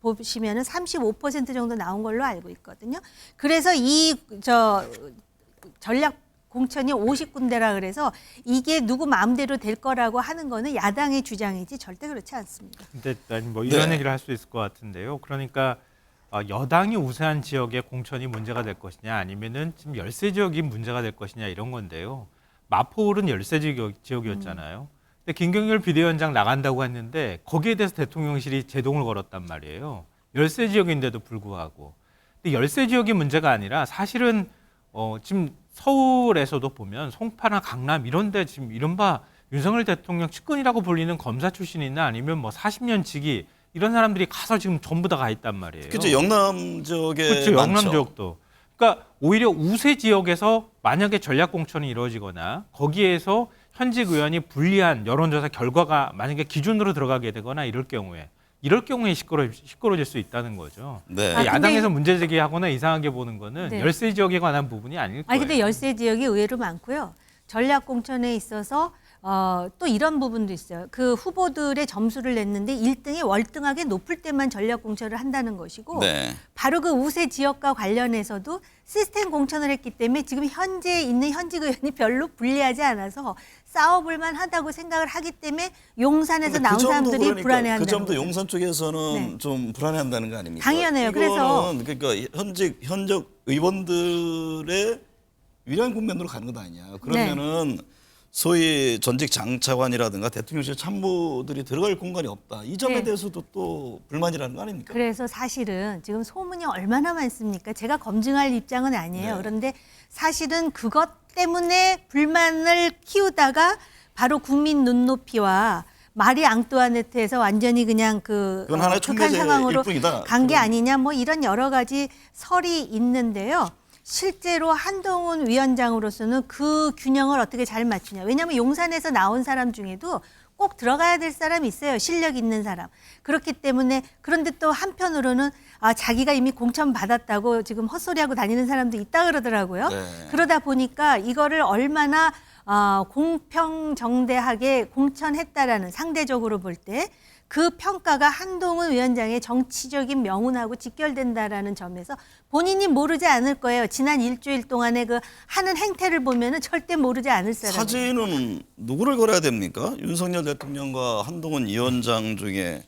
보시면은 35% 정도 나온 걸로 알고 있거든요. 그래서 이 전략 공천이 50군데라 그래서 이게 누구 마음대로 될 거라고 하는 거는 야당의 주장이지 절대 그렇지 않습니다. 근데 뭐 이런 네. 얘기를 할 수 있을 것 같은데요. 그러니까 여당이 우세한 지역의 공천이 문제가 될 것이냐 아니면은 지금 열세 지역이 문제가 될 것이냐 이런 건데요. 마포울은 열세 지역이었잖아요. 근데 김경률 비대위원장 나간다고 했는데 거기에 대해서 대통령실이 제동을 걸었단 말이에요. 열세 지역인데도 불구하고. 근데 열세 지역이 문제가 아니라 사실은 지금 서울에서도 보면 송파나 강남 이런 데 지금 이른바 윤석열 대통령 측근이라고 불리는 검사 출신이나 아니면 뭐 40년 지기 이런 사람들이 가서 지금 전부 다 가 있단 말이에요. 그렇죠. 영남 지역에 그렇죠. 많죠. 영남 지역도. 그러니까 오히려 우세 지역에서 만약에 전략 공천이 이루어지거나 거기에서 현직 의원이 불리한 여론조사 결과가 만약에 기준으로 들어가게 되거나 이럴 경우에 시끄러질 수 있다는 거죠. 네. 야당에서 문제 제기하거나 이상하게 보는 거는 네. 열세 지역에 관한 부분이 아닐 거예요. 아니 근데 열세 지역이 의외로 많고요. 전략 공천에 있어서 또 이런 부분도 있어요. 그 후보들의 점수를 냈는데 1등이 월등하게 높을 때만 전략 공천을 한다는 것이고 네. 바로 그 우세 지역과 관련해서도 시스템 공천을 했기 때문에 지금 현재 있는 현직 의원이 별로 불리하지 않아서 싸워볼 만하다고 생각을 하기 때문에 용산에서 근데 나온 그 점도 사람들이 그러니까 불안해한다는 그 점도 거죠. 용산 쪽에서는 네. 좀 불안해한다는 거 아닙니까? 당연해요. 그래서 그러니까 현직 의원들의 유리한 국면으로 가는 것 아니냐. 그러면은 소위 전직 장차관이라든가 대통령실 참모들이 들어갈 공간이 없다. 이 점에 네. 대해서도 또 불만이라는 거 아닙니까? 그래서 사실은 지금 소문이 얼마나 많습니까? 제가 검증할 입장은 아니에요. 네. 그런데 사실은 그것 때문에 불만을 키우다가 바로 국민 눈높이와 마리 앙뚜아네트에서 완전히 그냥 그건 하나의 극한 촉매제일 상황으로 뿐이다. 간 게 그건. 아니냐 뭐 이런 여러 가지 설이 있는데요. 실제로 한동훈 위원장으로서는 그 균형을 어떻게 잘 맞추냐. 왜냐하면 용산에서 나온 사람 중에도 꼭 들어가야 될 사람이 있어요. 실력 있는 사람. 그렇기 때문에 그런데 또 한편으로는 자기가 이미 공천 받았다고 지금 헛소리하고 다니는 사람도 있다 그러더라고요. 네. 그러다 보니까 이거를 얼마나 공평정대하게 공천했다라는 상대적으로 볼 때 그 평가가 한동훈 위원장의 정치적인 명운하고 직결된다라는 점에서 본인이 모르지 않을 거예요. 지난 일주일 동안의 그 하는 행태를 보면은 절대 모르지 않을 사람이에요. 사진은 누구를 걸어야 됩니까? 윤석열 대통령과 한동훈 위원장 중에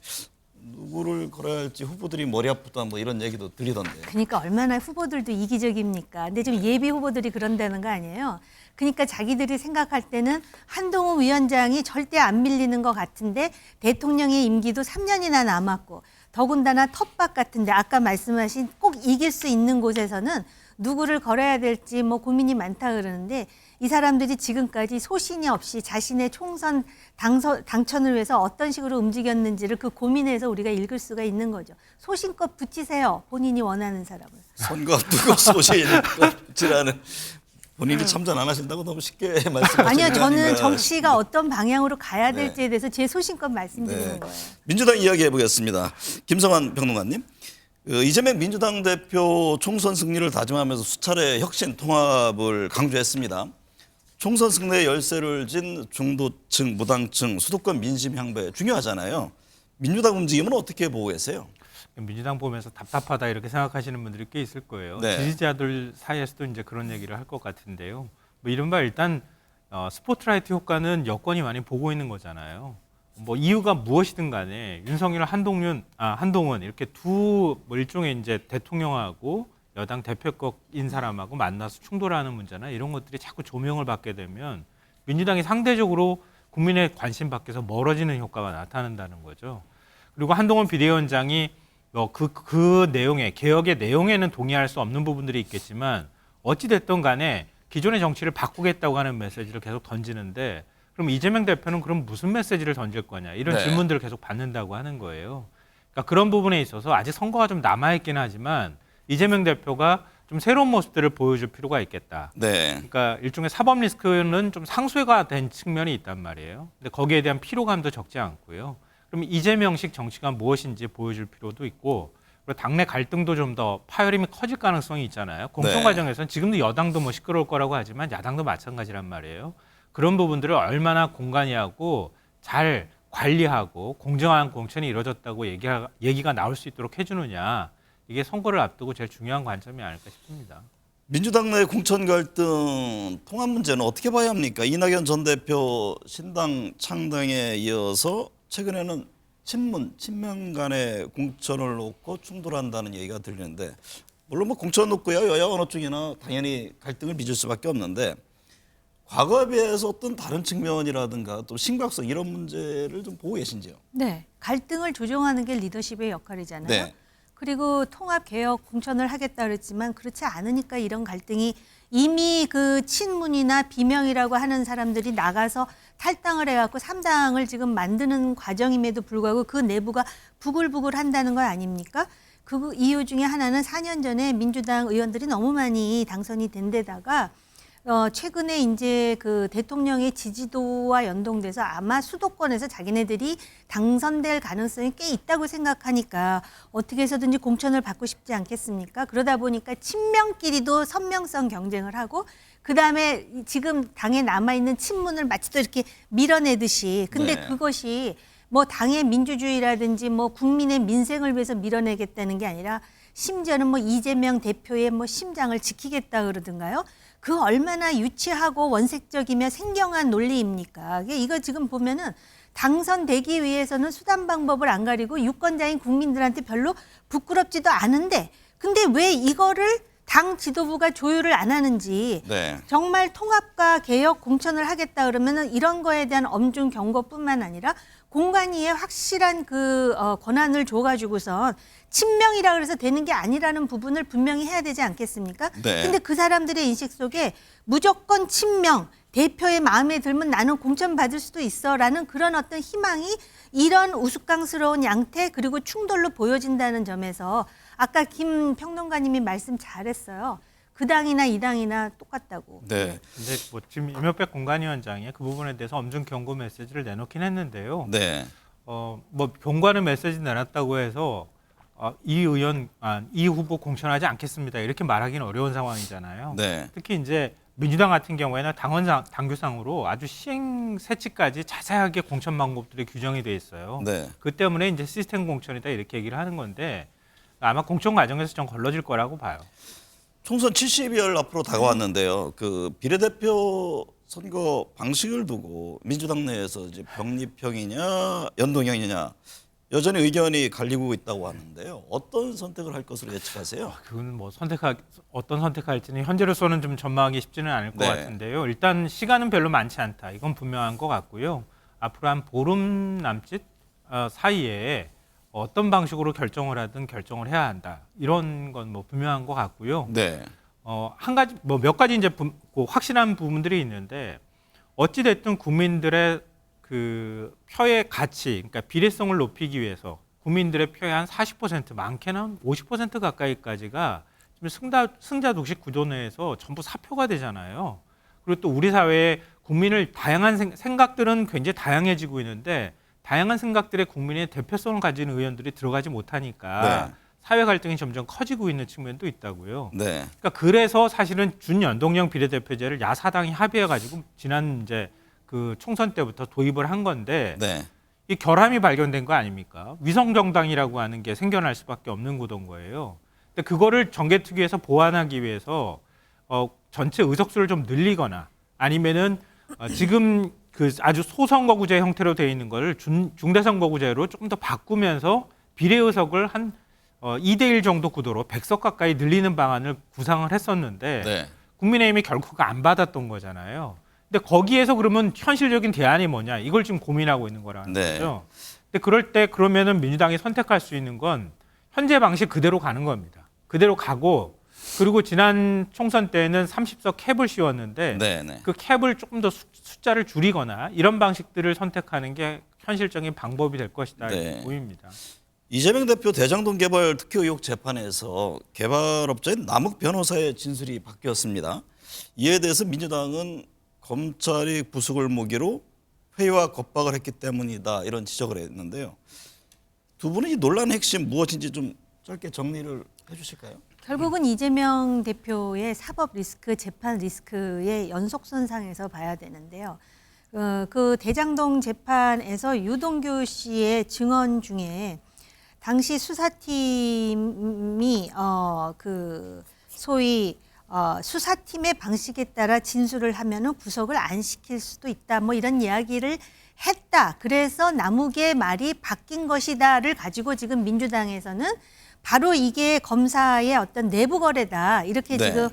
누구를 걸어야 할지 후보들이 머리 아프다 뭐 이런 얘기도 들리던데. 그러니까 얼마나 후보들도 이기적입니까? 근데 지금 예비 후보들이 그런다는 거 아니에요? 그러니까 자기들이 생각할 때는 한동훈 위원장이 절대 안 밀리는 것 같은데 대통령의 임기도 3년이나 남았고 더군다나 텃밭 같은데 아까 말씀하신 꼭 이길 수 있는 곳에서는 누구를 걸어야 될지 뭐 고민이 많다 그러는데 이 사람들이 지금까지 소신이 없이 자신의 총선 당선을 위해서 어떤 식으로 움직였는지를 그 고민에서 우리가 읽을 수가 있는 거죠. 소신껏 붙이세요. 본인이 원하는 사람을. 선거 앞두고 소신껏 붙이라는 본인이 참전 안 하신다고 너무 쉽게 말씀하시는 아니요, 거 저는 아닌가. 정치가 어떤 방향으로 가야 될지에 대해서 제 소신껏 말씀드리는 네. 거예요. 민주당 이야기해 보겠습니다. 김성환 평론가님. 이재명 민주당 대표 총선 승리를 다짐하면서 수차례 혁신 통합을 강조했습니다. 총선 승리의 열쇠를 진 중도층, 무당층, 수도권 민심 향배 중요하잖아요. 민주당 움직임은 어떻게 보고 계세요? 민주당 보면서 답답하다 이렇게 생각하시는 분들이 꽤 있을 거예요. 네. 지지자들 사이에서도 이제 그런 얘기를 할 것 같은데요. 뭐 이른바 일단 스포트라이트 효과는 여권이 많이 보고 있는 거잖아요. 뭐 이유가 무엇이든 간에 윤석열, 한동훈 이렇게 두 뭐 일종의 이제 대통령하고 여당 대표격인 사람하고 만나서 충돌하는 문제나 이런 것들이 자꾸 조명을 받게 되면 민주당이 상대적으로 국민의 관심 밖에서 멀어지는 효과가 나타난다는 거죠. 그리고 한동훈 비대위원장이 그 내용에 개혁의 내용에는 동의할 수 없는 부분들이 있겠지만 어찌 됐든 간에 기존의 정치를 바꾸겠다고 하는 메시지를 계속 던지는데 그럼 이재명 대표는 그럼 무슨 메시지를 던질 거냐 이런 네. 질문들을 계속 받는다고 하는 거예요. 그러니까 그런 부분에 있어서 아직 선거가 좀 남아있긴 하지만 이재명 대표가 좀 새로운 모습들을 보여줄 필요가 있겠다. 네. 그러니까 일종의 사법 리스크는 좀 상쇄가 된 측면이 있단 말이에요. 근데 거기에 대한 피로감도 적지 않고요. 그럼 이재명식 정치가 무엇인지 보여줄 필요도 있고 그리고 당내 갈등도 좀 더 파열음이 커질 가능성이 있잖아요. 공천 네. 과정에서는 지금도 여당도 뭐 시끄러울 거라고 하지만 야당도 마찬가지란 말이에요. 그런 부분들을 얼마나 공간이하고 잘 관리하고 공정한 공천이 이루어졌다고 얘기가 나올 수 있도록 해주느냐. 이게 선거를 앞두고 제일 중요한 관점이 아닐까 싶습니다. 민주당 내 공천 갈등 통합 문제는 어떻게 봐야 합니까? 이낙연 전 대표 신당 창당에 이어서 최근에는 친명 간의 공천을 놓고 충돌한다는 얘기가 들리는데 물론 뭐 공천 놓고야 여야 어느 쪽이나 당연히 갈등을 빚을 수밖에 없는데 과거에 비해서 어떤 다른 측면이라든가 또 심각성 이런 문제를 좀 보고 계신지요? 네, 갈등을 조정하는 게 리더십의 역할이잖아요. 네. 그리고 통합 개혁 공천을 하겠다 그랬지만 그렇지 않으니까 이런 갈등이 이미 그 친문이나 비명이라고 하는 사람들이 나가서 탈당을 해갖고 3당을 지금 만드는 과정임에도 불구하고 그 내부가 부글부글 한다는 거 아닙니까? 그 이유 중에 하나는 4년 전에 민주당 의원들이 너무 많이 당선이 된 데다가 최근에 이제 그 대통령의 지지도와 연동돼서 아마 수도권에서 자기네들이 당선될 가능성이 꽤 있다고 생각하니까 어떻게 해서든지 공천을 받고 싶지 않겠습니까? 그러다 보니까 친명끼리도 선명성 경쟁을 하고 그다음에 지금 당에 남아있는 친문을 마치 또 이렇게 밀어내듯이 근데 네. 그것이 뭐 당의 민주주의라든지 뭐 국민의 민생을 위해서 밀어내겠다는 게 아니라 심지어는 뭐 이재명 대표의 뭐 심장을 지키겠다 그러던가요? 그 얼마나 유치하고 원색적이며 생경한 논리입니까? 이거 지금 보면은 당선되기 위해서는 수단 방법을 안 가리고 유권자인 국민들한테 별로 부끄럽지도 않은데 근데 왜 이거를 당 지도부가 조율을 안 하는지 네. 정말 통합과 개혁 공천을 하겠다 그러면은 이런 거에 대한 엄중 경고뿐만 아니라 공관위에 확실한 그 권한을 줘가지고선 친명이라 그래서 되는 게 아니라는 부분을 분명히 해야 되지 않겠습니까? 네. 근데 그 사람들의 인식 속에 무조건 친명, 대표의 마음에 들면 나는 공천 받을 수도 있어라는 그런 어떤 희망이 이런 우스꽝스러운 양태 그리고 충돌로 보여진다는 점에서 아까 김 평론가님이 말씀 잘했어요. 그 당이나 이 당이나 똑같다고. 네. 근데 뭐 지금 임혁백 공관위원장이 그 부분에 대해서 엄중 경고 메시지를 내놓긴 했는데요. 네. 뭐 경고하는 메시지 내놨다고 해서 이 후보 공천하지 않겠습니다. 이렇게 말하기는 어려운 상황이잖아요. 네. 특히 이제 민주당 같은 경우에는 당규상으로 아주 시행세치까지 자세하게 공천 방법들이 규정이 돼 있어요. 네. 그 때문에 이제 시스템 공천이다 이렇게 얘기를 하는 건데 아마 공천 과정에서 좀 걸러질 거라고 봐요. 총선 70여일 앞으로 다가왔는데요. 그 비례대표 선거 방식을 두고 민주당 내에서 이제 병립형이냐 연동형이냐 여전히 의견이 갈리고 있다고 하는데요. 어떤 선택을 할 것으로 예측하세요? 그건 뭐 어떤 선택할지는 현재로서는 좀 전망하기 쉽지는 않을 것 네. 같은데요. 일단 시간은 별로 많지 않다. 이건 분명한 것 같고요. 앞으로 한 보름 남짓 사이에 어떤 방식으로 결정을 하든 결정을 해야 한다. 이런 건 뭐 분명한 것 같고요. 네. 한 가지 뭐 몇 가지 이제 확실한 부분들이 있는데 어찌 됐든 국민들의 그 표의 가치, 그러니까 비례성을 높이기 위해서 국민들의 표의 한 40% 많게는 50% 가까이까지가 지금 승자독식 구도 내에서 전부 사표가 되잖아요. 그리고 또 우리 사회에 국민을 다양한 생각들은 굉장히 다양해지고 있는데 다양한 생각들의 국민의 대표성을 가진 의원들이 들어가지 못하니까 네. 사회 갈등이 점점 커지고 있는 측면도 있다고요. 네. 그러니까 그래서 사실은 준연동형 비례대표제를 야사당이 합의해가지고 지난 이제 그 총선 때부터 도입을 한 건데 네. 이 결함이 발견된 거 아닙니까? 위성정당이라고 하는 게 생겨날 수밖에 없는 구도인 거예요. 근데 그거를 정개특위에서 보완하기 위해서 전체 의석수를 좀 늘리거나 아니면은 지금 그 아주 소선거구제 형태로 되어 있는 걸 중대선거구제로 조금 더 바꾸면서 비례의석을 한 2대1 정도 구도로 100석 가까이 늘리는 방안을 구상을 했었는데 네. 국민의힘이 결국 안 받았던 거잖아요. 근데 거기에서 그러면 현실적인 대안이 뭐냐 이걸 지금 고민하고 있는 거라는 네. 거죠. 근데 그럴 때 그러면은 민주당이 선택할 수 있는 건 현재 방식 그대로 가는 겁니다. 그대로 가고 그리고 지난 총선 때는 30석 캡을 씌웠는데 네. 네. 그 캡을 조금 더 숫자를 줄이거나 이런 방식들을 선택하는 게 현실적인 방법이 될 것이다 네. 이렇게 보입니다. 이재명 대표 대장동 개발 특혜 의혹 재판에서 개발업자인 남욱 변호사의 진술이 바뀌었습니다. 이에 대해서 민주당은 검찰이 부수을 모기로 회의와 겁박을 했기 때문이다 이런 지적을 했는데요. 두 분은 이 논란의 핵심 무엇인지 좀 짧게 정리를 해주실까요? 결국은 이재명 대표의 사법 리스크, 재판 리스크의 연속선상에서 봐야 되는데요. 그 대장동 재판에서 유동규 씨의 증언 중에 당시 수사팀이 그 소위 수사팀의 방식에 따라 진술을 하면은 구속을 안 시킬 수도 있다. 뭐 이런 이야기를 했다. 그래서 남욱의 말이 바뀐 것이다를 가지고 지금 민주당에서는 바로 이게 검사의 어떤 내부 거래다. 이렇게 네. 지금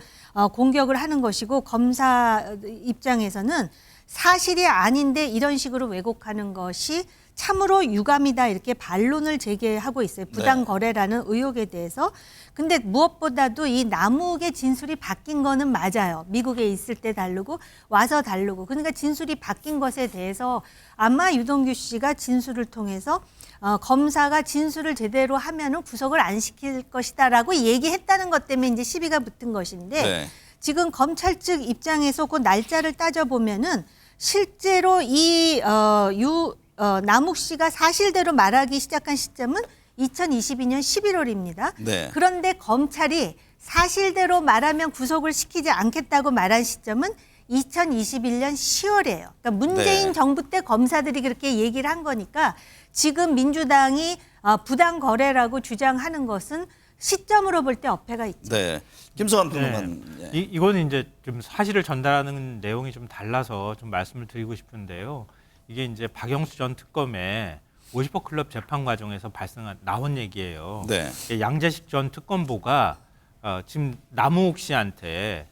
공격을 하는 것이고 검사 입장에서는 사실이 아닌데 이런 식으로 왜곡하는 것이 참으로 유감이다 이렇게 반론을 제기하고 있어요. 부당 거래라는 의혹에 대해서. 근데 무엇보다도 이 남욱의 진술이 바뀐 거는 맞아요. 미국에 있을 때 다르고 와서 다르고. 그러니까 진술이 바뀐 것에 대해서 아마 유동규 씨가 진술을 통해서 검사가 진술을 제대로 하면은 구속을 안 시킬 것이다라고 얘기했다는 것 때문에 이제 시비가 붙은 것인데 네. 지금 검찰 측 입장에서 그 날짜를 따져보면은 실제로 이 남욱 씨가 사실대로 말하기 시작한 시점은 2022년 11월입니다. 네. 그런데 검찰이 사실대로 말하면 구속을 시키지 않겠다고 말한 시점은 2021년 10월이에요. 그러니까 문재인 네. 정부 때 검사들이 그렇게 얘기를 한 거니까 지금 민주당이 부당 거래라고 주장하는 것은 시점으로 볼 때 어폐가 있죠. 네. 김성환 평론가님. 네. 이거는 이제 좀 사실을 전달하는 내용이 좀 달라서 좀 말씀을 드리고 싶은데요. 이게 이제 박영수 전 특검의 50호 클럽 재판 과정에서 나온 얘기예요. 네. 양재식 전 특검보가 지금 남욱 씨한테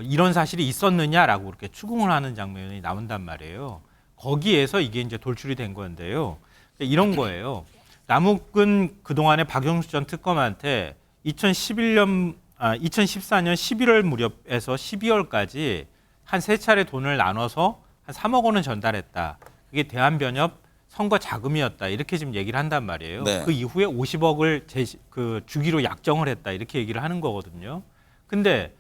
이런 사실이 있었느냐라고 이렇게 추궁을 하는 장면이 나온단 말이에요. 거기에서 이게 이제 돌출이 된 건데요. 이런 거예요. 남욱은 그동안에 박영수 전 특검한테 2014년 11월 무렵에서 12월까지 한 3차례 돈을 나눠서 한 3억 원을 전달했다. 그게 대한변협 선거 자금이었다. 이렇게 지금 얘기를 한단 말이에요. 네. 그 이후에 50억을 주기로 약정을 했다. 이렇게 얘기를 하는 거거든요. 근데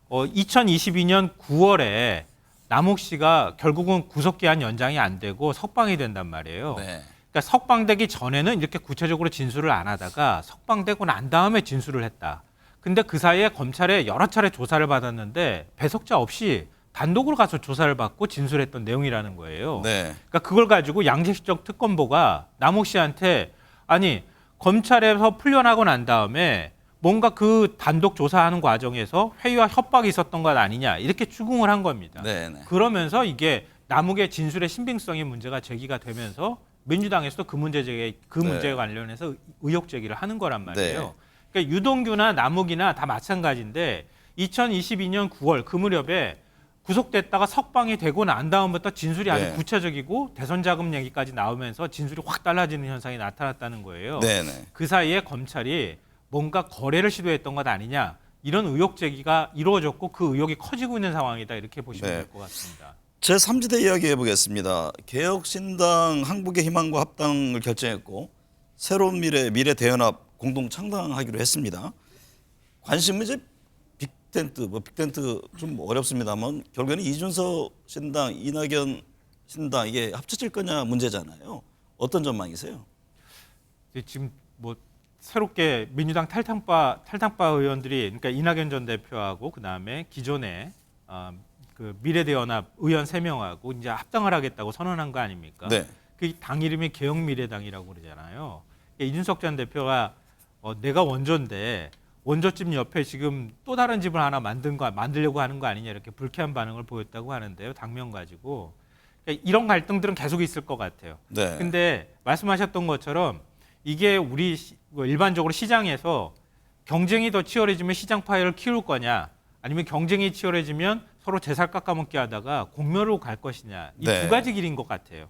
2022년 9월에 남욱 씨가 결국은 구속기한 연장이 안 되고 석방이 된단 말이에요. 네. 그러니까 석방되기 전에는 이렇게 구체적으로 진술을 안 하다가 석방되고 난 다음에 진술을 했다. 근데 그 사이에 검찰에 여러 차례 조사를 받았는데 배석자 없이 단독으로 가서 조사를 받고 진술했던 내용이라는 거예요. 네. 그러니까 그걸 가지고 양재식 특검보가 남욱 씨한테 아니 검찰에서 풀려나고 난 다음에 뭔가 그 단독 조사하는 과정에서 회의와 협박이 있었던 것 아니냐 이렇게 추궁을 한 겁니다. 네. 네. 그러면서 이게 남욱의 진술의 신빙성이 문제가 제기가 되면서 민주당에서도 그 문제에 관련해서 의혹 제기를 하는 거란 말이에요. 그러니까 유동규나 남욱이나 다 마찬가지인데 2022년 9월 그 무렵에 구속됐다가 석방이 되고 난 다음부터 진술이 아주 구체적이고 대선 자금 얘기까지 나오면서 진술이 확 달라지는 현상이 나타났다는 거예요. 그 사이에 검찰이 뭔가 거래를 시도했던 것 아니냐 이런 의혹 제기가 이루어졌고 그 의혹이 커지고 있는 상황이다 이렇게 보시면 될 것 같습니다. 제3지대 이야기 해보겠습니다. 개혁신당 한국의 희망과 합당을 결정했고 새로운 미래대연합 공동 창당하기로 했습니다. 관심은 이제 빅텐트 좀 어렵습니다만 결국에는 이준석 신당, 이낙연 신당 이게 합쳐질 거냐 문제잖아요. 어떤 전망이세요? 지금 뭐 새롭게 민주당 탈당파 의원들이 그러니까 이낙연 전 대표하고 그다음에 기존에 그 미래대연합 의원 3명하고 이제 합당을 하겠다고 선언한 거 아닙니까? 그 당 이름이 개혁미래당이라고 그러잖아요. 이준석 전 대표가 내가 원조인데 원조집 옆에 지금 또 다른 집을 하나 만들려고 하는 거 아니냐 이렇게 불쾌한 반응을 보였다고 하는데요. 당면 가지고 그러니까 이런 갈등들은 계속 있을 것 같아요. 근데 말씀하셨던 것처럼 이게 우리 일반적으로 시장에서 경쟁이 더 치열해지면 시장 파이를 키울 거냐 아니면 경쟁이 치열해지면 서로 제살 깎아먹기 하다가 공멸로 갈 것이냐 이 두 가지 길인 것 같아요.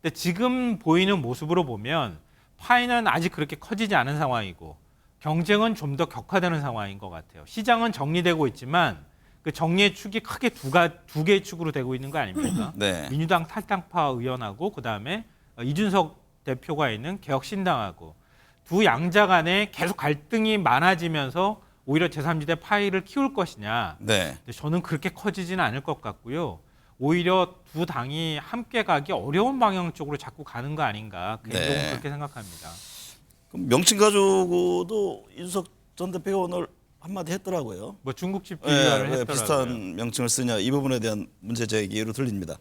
근데 지금 보이는 모습으로 보면 파이는 아직 그렇게 커지지 않은 상황이고 경쟁은 좀 더 격화되는 상황인 것 같아요. 시장은 정리되고 있지만 그 정리의 축이 크게 두 개의 축으로 되고 있는 거 아닙니까? 민주당 탈당파 의원하고 그다음에 이준석 대표가 있는 개혁신당하고 두 양자 간에 계속 갈등이 많아지면서 오히려 제3지대 파이를 키울 것이냐. 근데 저는 그렇게 커지지는 않을 것 같고요. 오히려 두 당이 함께 가기 어려운 방향 쪽으로 자꾸 가는 거 아닌가. 개인적으로 그렇게 생각합니다. 그럼 명칭 가지고도 이준석 전 대표가 오늘 한마디 했더라고요. 뭐 중국집 비유를 했더라고요. 비슷한 명칭을 쓰냐 이 부분에 대한 문제 제기로 들립니다.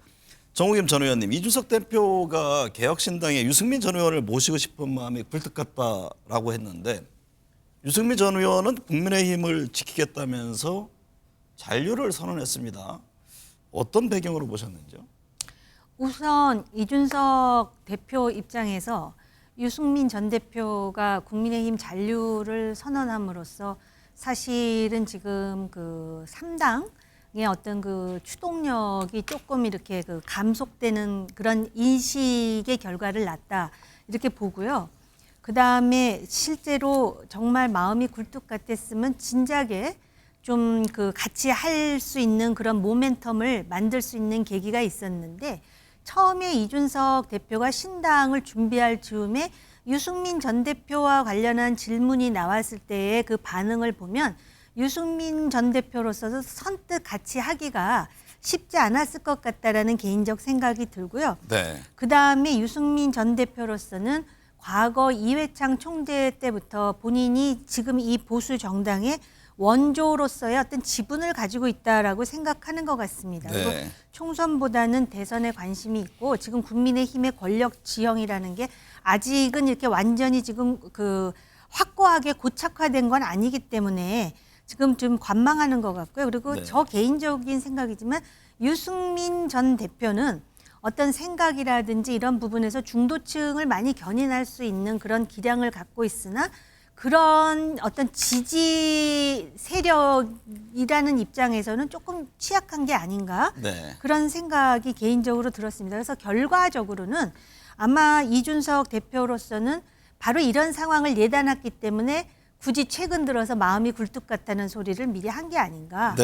정우겸 전 의원님, 이준석 대표가 개혁신당에 유승민 전 의원을 모시고 싶은 마음이 굴뚝 같다라고 했는데 유승민 전 의원은 국민의힘을 지키겠다면서 잔류를 선언했습니다. 어떤 배경으로 보셨는지요? 우선 이준석 대표 입장에서 유승민 전 대표가 국민의힘 잔류를 선언함으로써 사실은 지금 그 3당의 어떤 그 추동력이 조금 이렇게 그 감속되는 그런 인식의 결과를 낳았다 이렇게 보고요. 그 다음에 실제로 정말 마음이 굴뚝 같았으면 진작에 좀 그 같이 할 수 있는 그런 모멘텀을 만들 수 있는 계기가 있었는데 처음에 이준석 대표가 신당을 준비할 즈음에 유승민 전 대표와 관련한 질문이 나왔을 때의 그 반응을 보면 유승민 전 대표로서 선뜻 같이 하기가 쉽지 않았을 것 같다라는 개인적 생각이 들고요. 그다음에 유승민 전 대표로서는 과거 이회창 총재 때부터 본인이 지금 이 보수 정당의 원조로서의 어떤 지분을 가지고 있다라고 생각하는 것 같습니다. 그리고 총선보다는 대선에 관심이 있고 지금 국민의힘의 권력 지형이라는 게 아직은 이렇게 완전히 지금 그 확고하게 고착화된 건 아니기 때문에 지금 좀 관망하는 것 같고요. 그리고 저 개인적인 생각이지만 유승민 전 대표는 어떤 생각이라든지 이런 부분에서 중도층을 많이 견인할 수 있는 그런 기량을 갖고 있으나 그런 어떤 지지 세력이라는 입장에서는 조금 취약한 게 아닌가 그런 생각이 개인적으로 들었습니다. 그래서 결과적으로는 아마 이준석 대표로서는 바로 이런 상황을 예단했기 때문에 굳이 최근 들어서 마음이 굴뚝 같다는 소리를 미리 한 게 아닌가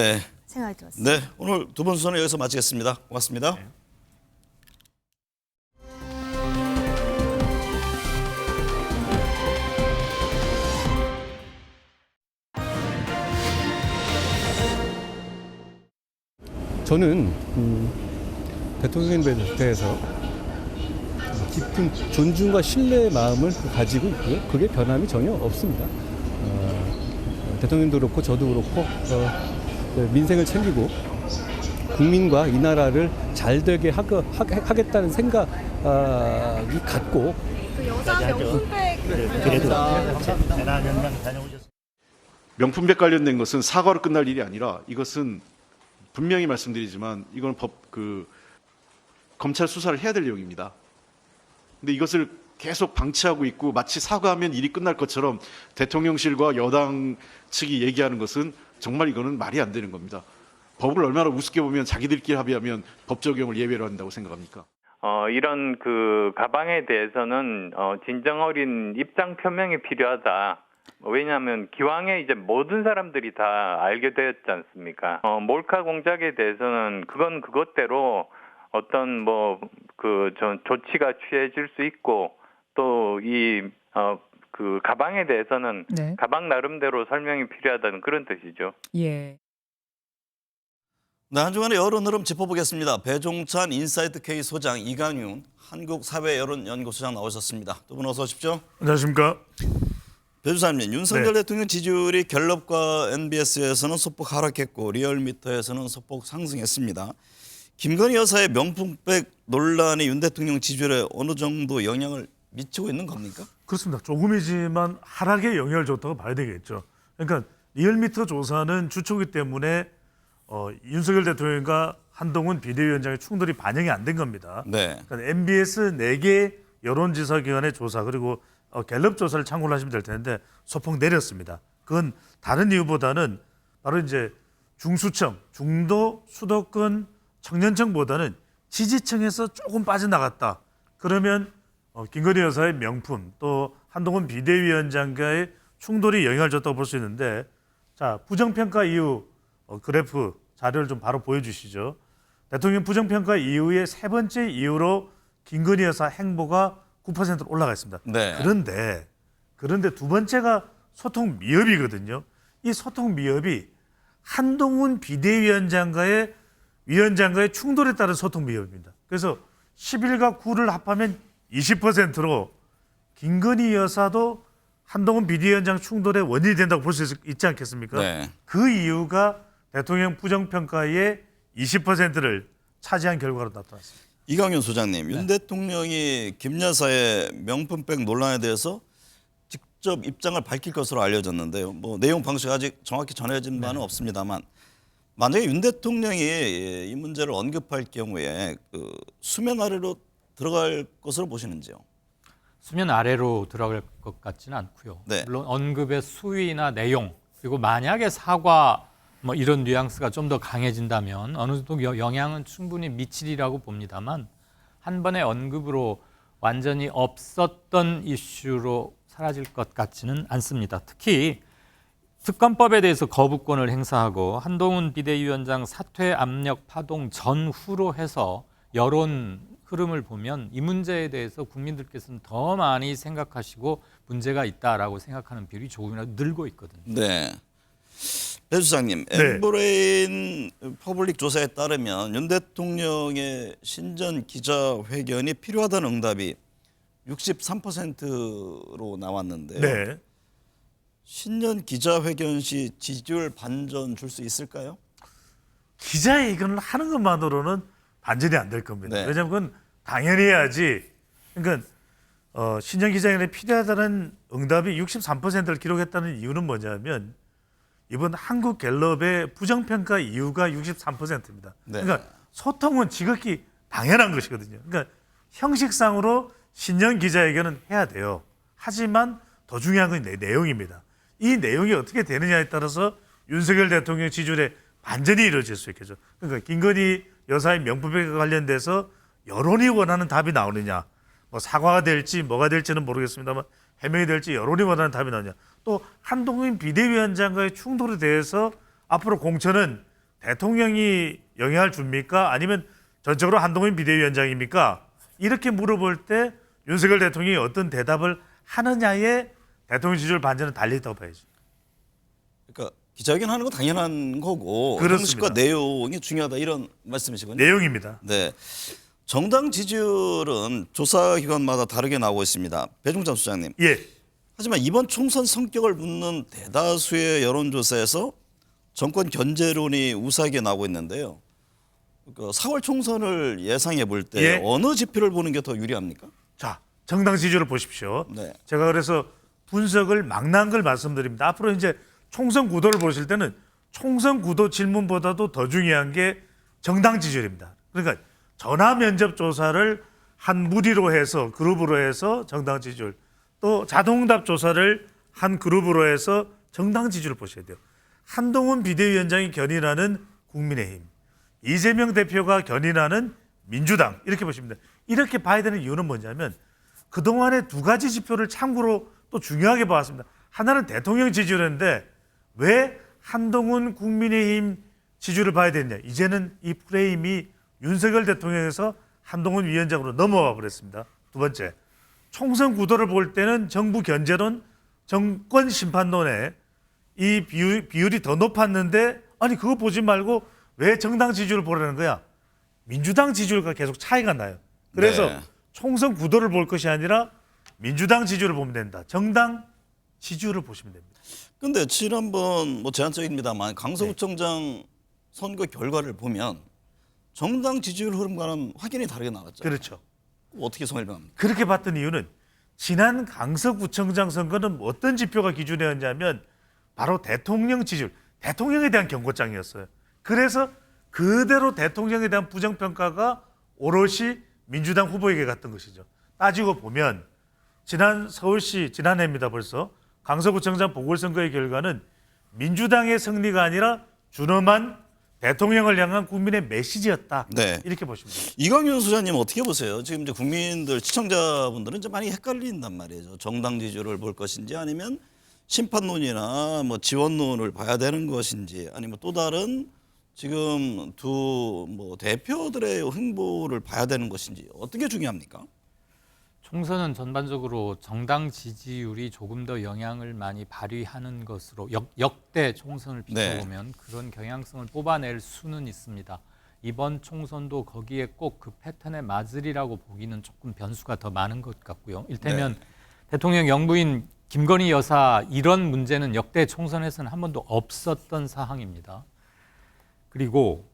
생각이 들었습니다. 오늘 두 번 수는 여기서 마치겠습니다. 고맙습니다. 저는 대통령에 대해서 깊은 존중과 신뢰의 마음을 가지고 있고요. 그게 변함이 전혀 없습니다. 대통령도 그렇고 저도 그렇고 민생을 챙기고 국민과 이 나라를 잘 되게 하겠다는 생각이 갖고 그 여자 명품백 명품백 관련된 것은 사과로 끝날 일이 아니라 이것은 분명히 말씀드리지만 이건 검찰 수사를 해야 될 내용입니다. 근데 이것을 계속 방치하고 있고 마치 사과하면 일이 끝날 것처럼 대통령실과 여당 측이 얘기하는 것은 정말 이거는 말이 안 되는 겁니다. 법을 얼마나 우습게 보면 자기들끼리 합의하면 법 적용을 예외로 한다고 생각합니까? 이런 그 가방에 대해서는 진정 어린 입장 표명이 필요하다. 왜냐하면 기왕에 이제 모든 사람들이 다 알게 되었지 않습니까? 몰카 공작에 대해서는 그건 그것대로 어떤 조치가 취해질 수 있고 또 그 가방에 대해서는 네. 가방 나름대로 설명이 필요하다는 그런 뜻이죠. 예. 네, 한 주간의 여론 흐름 짚어보겠습니다. 배종찬 인사이트 K 소장, 이강윤 한국사회여론연구소장 나오셨습니다. 두 분 어서 오십시오. 안녕하십니까. 배 주사님, 윤석열 네. 대통령 지지율이 갤럽과 NBS에서는 소폭 하락했고 리얼미터에서는 소폭 상승했습니다. 김건희 여사의 명품백 논란이 윤 대통령 지지율에 어느 정도 영향을 미치고 있는 겁니까? 그렇습니다. 조금이지만 하락에 영향을 줬다고 봐야 되겠죠. 그러니까 리얼미터 조사는 주초기 때문에 윤석열 대통령과 한동훈 비대위원장의 충돌이 반영이 안 된 겁니다. 네. 그러니까 MBS 4개 여론조사기관의 조사 그리고 갤럽 조사를 참고를 하시면 될 텐데 소폭 내렸습니다. 그건 다른 이유보다는 바로 이제 중수청, 중도, 수도권, 청년층보다는 지지층에서 조금 빠져나갔다. 그러면 김건희 여사의 명품 또 한동훈 비대위원장과의 충돌이 영향을 줬다고 볼 수 있는데 자 부정평가 이후 그래프 자료를 좀 바로 보여주시죠. 대통령 부정평가 이후에 세 번째 이후로 김건희 여사 행보가 9%로 올라가 있습니다. 네. 그런데 두 번째가 소통 미흡이거든요. 이 소통 미흡이 한동훈 비대위원장과의 충돌에 따른 소통 미흡입니다. 그래서 10일과 9를 합하면 20%로 김건희 여사도 한동훈 비대위원장 충돌의 원인이 된다고 볼 수 있지 않겠습니까? 네. 그 이유가 대통령 부정평가의 20%를 차지한 결과로 나타났습니다. 이강윤 소장님, 윤 대통령이 김 여사의 명품백 논란에 대해서 직접 입장을 밝힐 것으로 알려졌는데요. 내용 방식 아직 정확히 전해진 바는 없습니다만 만약에 윤 대통령이 이 문제를 언급할 경우에 수면 아래로 들어갈 것으로 보시는지요? 수면 아래로 들어갈 것 같지는 않고요. 네. 물론 언급의 수위나 내용 그리고 만약에 사과 이런 뉘앙스가 좀 더 강해진다면 어느 정도 영향은 충분히 미치리라고 봅니다만 한 번의 언급으로 완전히 없었던 이슈로 사라질 것 같지는 않습니다. 특히 특검법에 대해서 거부권을 행사하고 한동훈 비대위원장 사퇴 압력 파동 전후로 해서 여론 흐름을 보면 이 문제에 대해서 국민들께서는 더 많이 생각하시고 문제가 있다라고 생각하는 비율이 조금이라도 늘고 있거든요. 네. 배 수장님, 엠브레인 퍼블릭 조사에 따르면 윤 대통령의 신전 기자회견이 필요하다는 응답이 63%로 나왔는데요. 네. 신년 기자회견 시 지지율 반전 줄 수 있을까요? 기자회견을 하는 것만으로는 반전이 안 될 겁니다. 네. 왜냐하면 그건 당연히 해야지. 그러니까 신년 기자회견에 필요하다는 응답이 63%를 기록했다는 이유는 뭐냐면 이번 한국갤럽의 부정평가 이유가 63%입니다. 네. 그러니까 소통은 지극히 당연한 것이거든요. 그러니까 형식상으로 신년 기자회견은 해야 돼요. 하지만 더 중요한 건 내용입니다. 이 내용이 어떻게 되느냐에 따라서 윤석열 대통령 지지율에 반전이 이루어질 수 있겠죠. 그러니까 김건희 여사의 명품백과 관련돼서 여론이 원하는 답이 나오느냐, 사과가 될지 뭐가 될지는 모르겠습니다만 해명이 될지 여론이 원하는 답이 나오느냐, 또 한동훈 비대위원장과의 충돌에 대해서 앞으로 공천은 대통령이 영향을 줍니까? 아니면 전적으로 한동훈 비대위원장입니까? 이렇게 물어볼 때 윤석열 대통령이 어떤 대답을 하느냐에 대통령 지지율 반전은 달려있다고 봐야죠. 그러니까 기자회견 하는 건 당연한 거고 그렇습니다. 형식과 내용이 중요하다 이런 말씀이시군요. 내용입니다. 네. 정당 지지율은 조사기관마다 다르게 나오고 있습니다. 배종찬 소장님. 예. 하지만 이번 총선 성격을 묻는 대다수의 여론조사에서 정권 견제론이 우세하게 나오고 있는데요. 그러니까 4월 총선을 예상해 볼 때 예. 어느 지표를 보는 게 더 유리합니까? 자, 정당 지지율을 보십시오. 네. 제가 그래서 분석을 막난 걸 말씀드립니다. 앞으로 이제 총선 구도를 보실 때는 총선 구도 질문보다도 더 중요한 게 정당 지지율입니다. 그러니까 전화 면접 조사를 한 무리로 해서 그룹으로 해서 정당 지지율, 또 자동응답 조사를 한 그룹으로 해서 정당 지지율을 보셔야 돼요. 한동훈 비대위원장이 견인하는 국민의힘, 이재명 대표가 견인하는 민주당, 이렇게 보시면 돼요. 이렇게 봐야 되는 이유는 뭐냐면 그동안의 두 가지 지표를 참고로 또 중요하게 봐왔습니다. 하나는 대통령 지지율인데 왜 한동훈 국민의힘 지지율을 봐야 되느냐. 이제는 이 프레임이 윤석열 대통령에서 한동훈 위원장으로 넘어와 버렸습니다. 두 번째, 총선 구도를 볼 때는 정부 견제론, 정권 심판론에 이 비율이 더 높았는데 아니 그거 보지 말고 왜 정당 지지율을 보라는 거야. 민주당 지지율과 계속 차이가 나요. 그래서 네. 총선 구도를 볼 것이 아니라 민주당 지지율을 보면 된다. 정당 지지율을 보시면 됩니다. 근데 지난번 뭐 제한적입니다만 강서구청장 선거 결과를 보면 정당 지지율 흐름과는 확연히 다르게 나왔죠. 그렇죠. 어떻게 설명합니까? 그렇게 봤던 이유는 지난 강서구청장 선거는 어떤 지표가 기준이었냐면 바로 대통령 지지율, 대통령에 대한 경고장이었어요. 그래서 그대로 대통령에 대한 부정평가가 오롯이 민주당 후보에게 갔던 것이죠. 따지고 보면 지난 서울시, 지난해입니다 벌써, 강서구청장 보궐선거의 결과는 민주당의 승리가 아니라 준엄한 대통령을 향한 국민의 메시지였다. 네. 이렇게 보시면 됩니다. 이광윤 소장님 어떻게 보세요? 지금 이제 국민들, 시청자분들은 이제 많이 헷갈린단 말이죠. 정당 지지율을 볼 것인지 아니면 심판론이나 뭐 지원론을 봐야 되는 것인지 아니면 또 다른 지금 두 뭐 대표들의 행보를 봐야 되는 것인지 어떻게 중요합니까? 총선은 전반적으로 정당 지지율이 조금 더 영향을 많이 발휘하는 것으로 역대 총선을 비춰보면 그런 경향성을 뽑아낼 수는 있습니다. 이번 총선도 거기에 꼭 그 패턴에 맞으리라고 보기는 조금 변수가 더 많은 것 같고요. 일테면 대통령 영부인 김건희 여사 이런 문제는 역대 총선에서는 한 번도 없었던 사항입니다. 그리고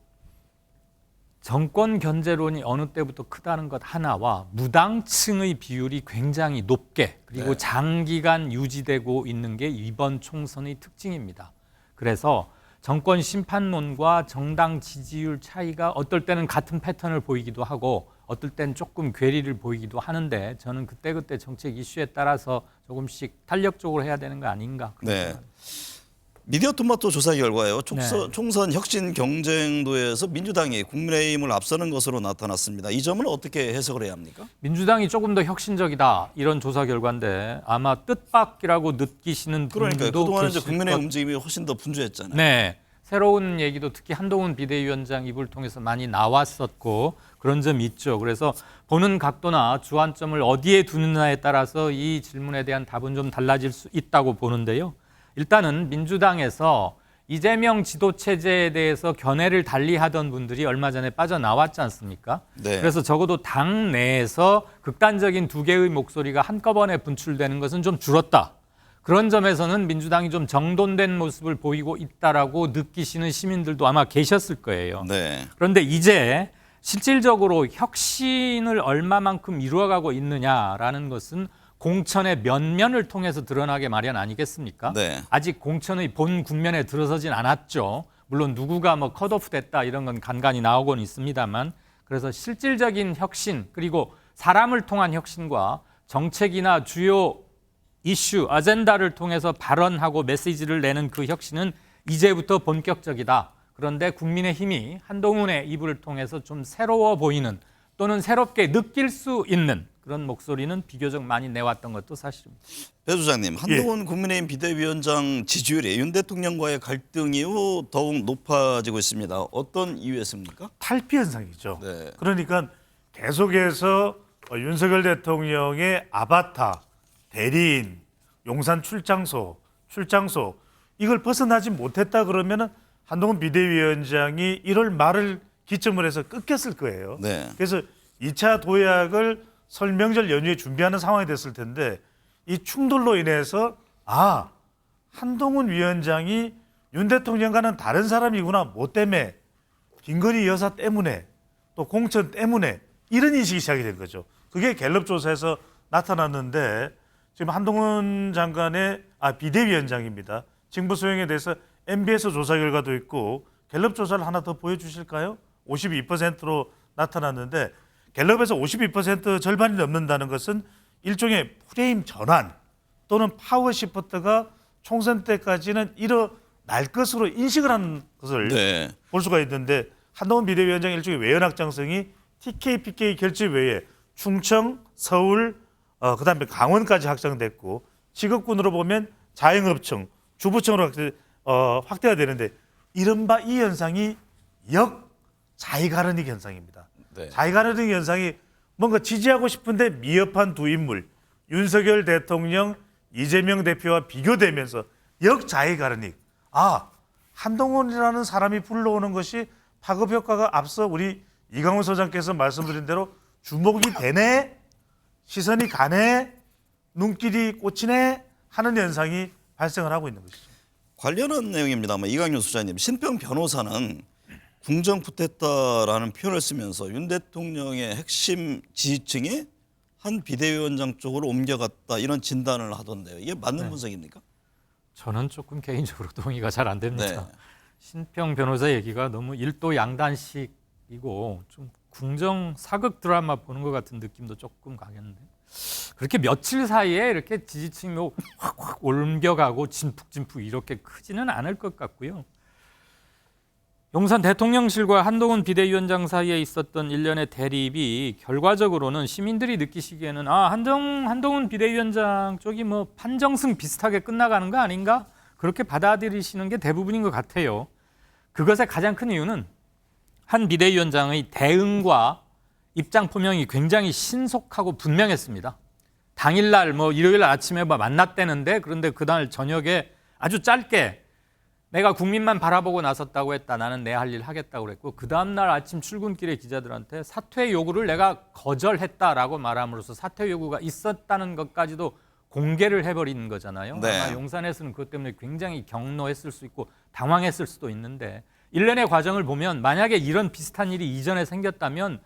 정권 견제론이 어느 때부터 크다는 것 하나와 무당층의 비율이 굉장히 높게 그리고 장기간 유지되고 있는 게 이번 총선의 특징입니다. 그래서 정권 심판론과 정당 지지율 차이가 어떨 때는 같은 패턴을 보이기도 하고 어떨 때는 조금 괴리를 보이기도 하는데 저는 그때그때 정책 이슈에 따라서 조금씩 탄력적으로 해야 되는 거 아닌가. 네. 미디어 토마토 조사 결과요. 총선 혁신 경쟁도에서 민주당이 국민의힘을 앞서는 것으로 나타났습니다. 이 점을 어떻게 해석을 해야 합니까? 민주당이 조금 더 혁신적이다 이런 조사 결과인데 아마 뜻밖이라고 느끼시는 분들도 그러니까 그동안 이제 계실 국민의힘 움직임이 훨씬 더 분주했잖아요. 네, 새로운 얘기도 특히 한동훈 비대위원장 입을 통해서 많이 나왔었고 그런 점이 있죠. 그래서 보는 각도나 주안점을 어디에 두느냐에 따라서 이 질문에 대한 답은 좀 달라질 수 있다고 보는데요. 일단은 민주당에서 이재명 지도체제에 대해서 견해를 달리하던 분들이 얼마 전에 빠져나왔지 않습니까? 네. 그래서 적어도 당 내에서 극단적인 두 개의 목소리가 한꺼번에 분출되는 것은 좀 줄었다. 그런 점에서는 민주당이 좀 정돈된 모습을 보이고 있다라고 느끼시는 시민들도 아마 계셨을 거예요. 네. 그런데 이제 실질적으로 혁신을 얼마만큼 이루어가고 있느냐라는 것은 공천의 면면을 통해서 드러나게 마련 아니겠습니까? 네. 아직 공천의 본 국면에 들어서진 않았죠. 물론 누구가 뭐 컷오프 됐다 이런 건 간간히 나오곤 있습니다만 그래서 실질적인 혁신 그리고 사람을 통한 혁신과 정책이나 주요 이슈, 아젠다를 통해서 발언하고 메시지를 내는 그 혁신은 이제부터 본격적이다. 그런데 국민의힘이 한동훈의 입을 통해서 좀 새로워 보이는 또는 새롭게 느낄 수 있는 그런 목소리는 비교적 많이 내왔던 것도 사실입니다. 배 소장님, 한동훈 국민의힘 비대위원장 지지율이 윤 대통령과의 갈등 이후 더욱 높아지고 있습니다. 어떤 이유였습니까? 탈피 현상이죠. 네. 그러니까 계속해서 윤석열 대통령의 아바타, 대리인, 용산 출장소 이걸 벗어나지 못했다 그러면은 한동훈 비대위원장이 1월 말을 기점으로 해서 끊겼을 거예요. 네. 그래서 2차 도약을 설 명절 연휴에 준비하는 상황이 됐을 텐데 이 충돌로 인해서 한동훈 위원장이 윤 대통령과는 다른 사람이구나. 뭐 때문에? 김건희 여사 때문에 또 공천 때문에 이런 인식이 시작이 된 거죠. 그게 갤럽 조사에서 나타났는데 지금 한동훈 장관의 비대위원장입니다. 징부 소행에 대해서 MBS 조사 결과도 있고 갤럽 조사를 하나 더 보여주실까요? 52%로 나타났는데 갤럽에서 52% 절반이 넘는다는 것은 일종의 프레임 전환 또는 파워 시프트가 총선 때까지는 일어날 것으로 인식을 하는 것을 네. 볼 수가 있는데 한동훈 비대위원장 일종의 외연 확장성이 TK, PK 결집 외에 충청, 서울, 그다음에 강원까지 확장됐고 지역군으로 보면 자영업청, 주부청으로 확대가 되는데 이른바 이 현상이 자이가르닉 현상입니다. 네. 자이가르닉 현상이 뭔가 지지하고 싶은데 미흡한 두 인물 윤석열 대통령, 이재명 대표와 비교되면서 자이가르닉. 한동훈이라는 사람이 불러오는 것이 파급 효과가 앞서 우리 이강훈 소장께서 말씀드린 대로 주목이 되네, 시선이 가네, 눈길이 꽂히네 하는 현상이 발생을 하고 있는 것이죠. 관련한 내용입니다만 이강윤 소장님, 신평 변호사는 궁정푸테타라는 표현을 쓰면서 윤 대통령의 핵심 지지층이 한 비대위원장 쪽으로 옮겨갔다 이런 진단을 하던데요. 이게 맞는 분석입니까? 저는 조금 개인적으로 동의가 잘 안 됩니다. 네. 신평 변호사 얘기가 너무 일도 양단식이고 좀 궁정 사극 드라마 보는 것 같은 느낌도 조금 강했는데 그렇게 며칠 사이에 이렇게 지지층이 확 옮겨가고 진푹진푹 이렇게 크지는 않을 것 같고요. 용산 대통령실과 한동훈 비대위원장 사이에 있었던 일련의 대립이 결과적으로는 시민들이 느끼시기에는 한동훈 비대위원장 쪽이 뭐 판정승 비슷하게 끝나가는 거 아닌가? 그렇게 받아들이시는 게 대부분인 것 같아요. 그것의 가장 큰 이유는 한 비대위원장의 대응과 입장 표명이 굉장히 신속하고 분명했습니다. 당일날 일요일 아침에 만났다는데 그런데 그날 저녁에 아주 짧게 내가 국민만 바라보고 나섰다고 했다. 나는 내 할 일 하겠다고 그랬고 그 다음날 아침 출근길에 기자들한테 사퇴 요구를 내가 거절했다라고 말함으로써 사퇴 요구가 있었다는 것까지도 공개를 해버린 거잖아요. 네. 아마 용산에서는 그것 때문에 굉장히 경노했을 수 있고 당황했을 수도 있는데 일련의 과정을 보면 만약에 이런 비슷한 일이 이전에 생겼다면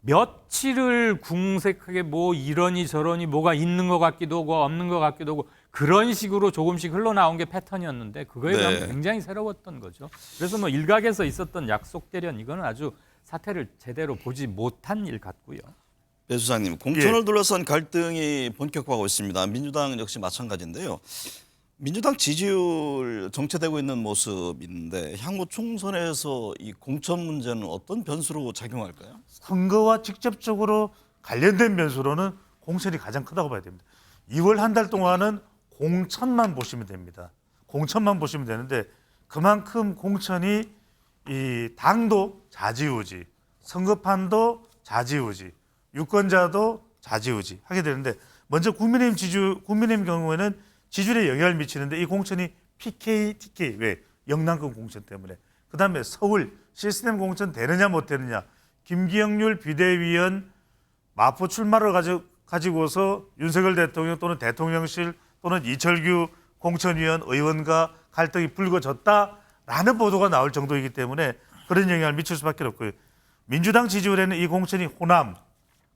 며칠을 궁색하게 이러니 저러니 뭐가 있는 것 같기도 하고 없는 것 같기도 하고 그런 식으로 조금씩 흘러나온 게 패턴이었는데 그거에 비하면 굉장히 새로웠던 거죠. 그래서 일각에서 있었던 약속 대련 이거는 아주 사태를 제대로 보지 못한 일 같고요. 배 수장님, 공천을 둘러싼 갈등이 본격화하고 있습니다. 민주당 역시 마찬가지인데요. 민주당 지지율 정체되고 있는 모습인데 향후 총선에서 이 공천 문제는 어떤 변수로 작용할까요? 선거와 직접적으로 관련된 변수로는 공천이 가장 크다고 봐야 됩니다. 2월 한 달 동안은 공천만 보시면 됩니다. 공천만 보시면 되는데 그만큼 공천이 이 당도 좌지우지, 선거판도 좌지우지, 유권자도 좌지우지 하게 되는데 먼저 국민의힘 경우에는 지지율에 영향을 미치는데 이 공천이 PK, TK 왜 영남권 공천 때문에 그다음에 서울 시스템 공천 되느냐 못 되느냐 김기영률 비대위원 마포 출마를 가지고서 윤석열 대통령 또는 대통령실 또는 이철규 공천위원 의원과 갈등이 불거졌다라는 보도가 나올 정도이기 때문에 그런 영향을 미칠 수밖에 없고요. 민주당 지지율에는 이 공천이 호남,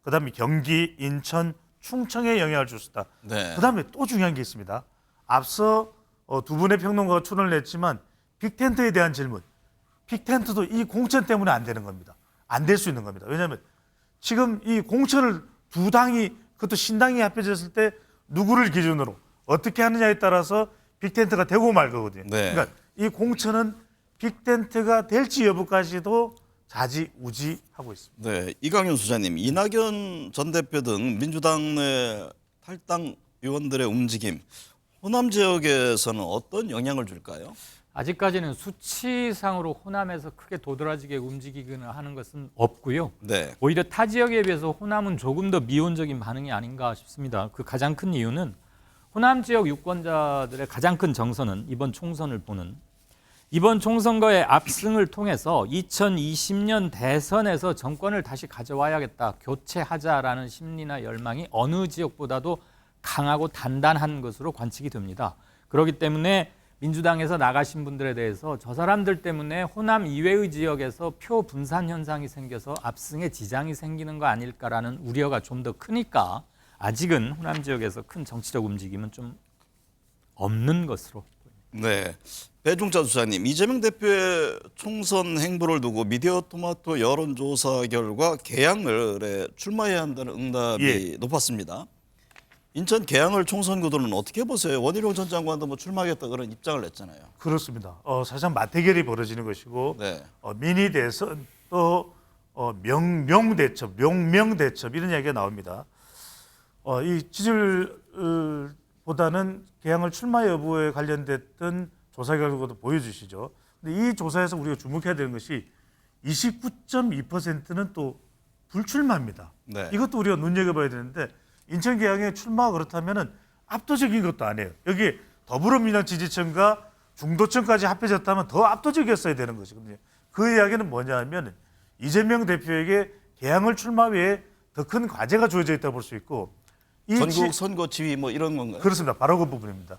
그다음에 경기, 인천, 충청에 영향을 줄 수 있다. 네. 그다음에 또 중요한 게 있습니다. 앞서 두 분의 평론가가 추론을 했지만 빅텐트에 대한 질문. 빅텐트도 이 공천 때문에 안 되는 겁니다. 안 될 수 있는 겁니다. 왜냐하면 지금 이 공천을 두 당이 그것도 신당이 합해졌을 때 누구를 기준으로 어떻게 하느냐에 따라서 빅텐트가 되고 말 거거든요. 네. 그러니까 이 공천은 빅텐트가 될지 여부까지도 좌지우지하고 있습니다. 네, 이강윤 소장님, 이낙연 전 대표 등 민주당 내 탈당 의원들의 움직임, 호남 지역에서는 어떤 영향을 줄까요? 아직까지는 수치상으로 호남에서 크게 도드라지게 움직이거나 하는 것은 없고요. 네. 오히려 타 지역에 비해서 호남은 조금 더 미온적인 반응이 아닌가 싶습니다. 그 가장 큰 이유는 호남 지역 유권자들의 가장 큰 정서는 이번 총선을 보는 이번 총선거의 압승을 통해서 2020년 대선에서 정권을 다시 가져와야겠다, 교체하자라는 심리나 열망이 어느 지역보다도 강하고 단단한 것으로 관측이 됩니다. 그렇기 때문에 민주당에서 나가신 분들에 대해서 저 사람들 때문에 호남 이외의 지역에서 표 분산 현상이 생겨서 압승에 지장이 생기는 거 아닐까라는 우려가 좀 더 크니까 아직은 호남 지역에서 큰 정치적 움직임은 좀 없는 것으로 보입니다. 네. 배종찬 수사님, 이재명 대표의 총선 행보를 두고 미디어 토마토 여론조사 결과 계양을에 출마해야 한다는 응답이 높았습니다. 인천 계양을 총선 구도는 어떻게 보세요? 원희룡 전 장관도 뭐 출마하겠다 그런 입장을 냈잖아요. 그렇습니다. 사실상 맞대결이 벌어지는 것이고 네. 미니 대선 또 명대첩 이런 이야기가 나옵니다. 이 지지율보다는 계양을 출마 여부에 관련됐던 조사 결과도 보여주시죠. 근데 이 조사에서 우리가 주목해야 되는 것이 29.2%는 또 불출마입니다. 네. 이것도 우리가 눈여겨봐야 되는데 인천 계양의 출마가 그렇다면은 압도적인 것도 아니에요. 여기 더불어민주당 지지층과 중도층까지 합해졌다면 더 압도적이었어야 되는 것이거든요. 그 이야기는 뭐냐면 이재명 대표에게 계양을 출마 외에 더 큰 과제가 주어져 있다고 볼 수 있고 전국 선거 지휘 뭐 이런 건가요? 그렇습니다. 바로 그 부분입니다.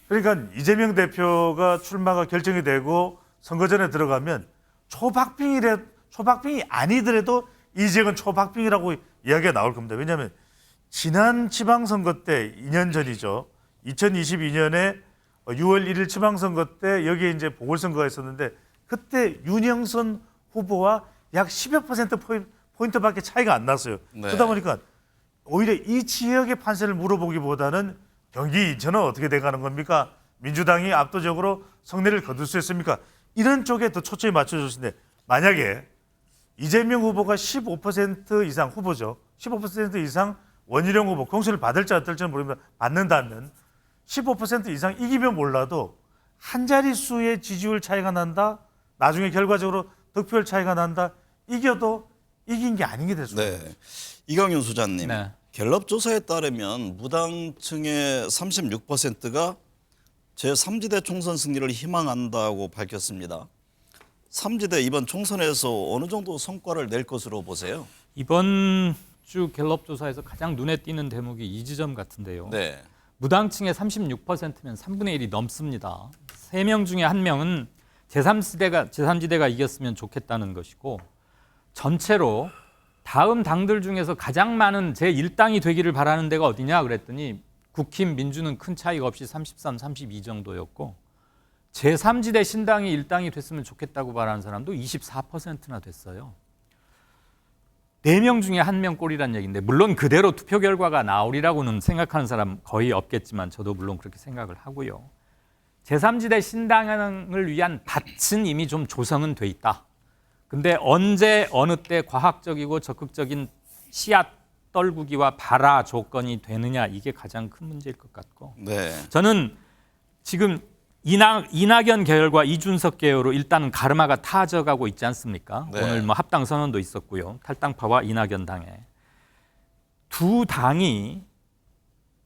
그러니까 이재명 대표가 출마가 결정이 되고 선거전에 들어가면 초박빙이 아니더라도 이재명은 초박빙이라고 이야기가 나올 겁니다. 왜냐하면 지난 지방선거 때 2년 전이죠. 2022년에 6월 1일 지방선거 때 여기에 이제 보궐선거가 있었는데 그때 윤영선 후보와 약 10여 퍼센트 포인트밖에 차이가 안 났어요. 네. 그러다 보니까 오히려 이 지역의 판세를 물어보기보다는 경기 인천은 어떻게 돼가는 겁니까? 민주당이 압도적으로 성내를 거둘 수 있습니까? 이런 쪽에 더 초점이 맞춰졌는데 만약에 이재명 후보가 15% 이상 후보죠. 15% 이상 원희룡 후보 공천을 받을지 어떨지는 모릅니다. 받는다면 15% 이상 이기면 몰라도 한 자릿수의 지지율 차이가 난다. 나중에 결과적으로 득표율 차이가 난다. 이겨도 이긴 게 아닌 게 될 수 있습니다. 네. 이강윤 수장님, 네. 갤럽 조사에 따르면 무당층의 36%가 제3지대 총선 승리를 희망한다고 밝혔습니다. 3지대 이번 총선에서 어느 정도 성과를 낼 것으로 보세요? 이번 주 갤럽 조사에서 가장 눈에 띄는 대목이 이 지점 같은데요. 네. 무당층의 36%면 3분의 1이 넘습니다. 3명 중에 1명은 제3지대가 이겼으면 좋겠다는 것이고 전체로 다음 당들 중에서 가장 많은 제1당이 되기를 바라는 데가 어디냐 그랬더니 국힘 민주는 큰 차이가 없이 33, 32 정도였고 제3지대 신당이 1당이 됐으면 좋겠다고 바라는 사람도 24%나 됐어요. 4명 중에 1명 꼴이란 얘기인데 물론 그대로 투표 결과가 나오리라고는 생각하는 사람 거의 없겠지만 저도 물론 그렇게 생각을 하고요. 제3지대 신당을 위한 밭은 이미 좀 조성은 돼 있다. 근데 언제 어느 때 과학적이고 적극적인 씨앗 떨구기와 발화 조건이 되느냐 이게 가장 큰 문제일 것 같고 네. 저는 지금 이낙연 계열과 이준석 계열로 일단 가르마가 타져가고 있지 않습니까? 네. 오늘 뭐 합당 선언도 있었고요. 탈당파와 이낙연 당에 두 당이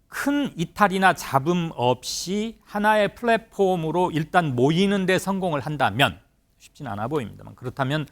큰 이탈이나 잡음 없이 하나의 플랫폼으로 일단 모이는 데 성공을 한다면 쉽지는 않아 보입니다만 그렇다면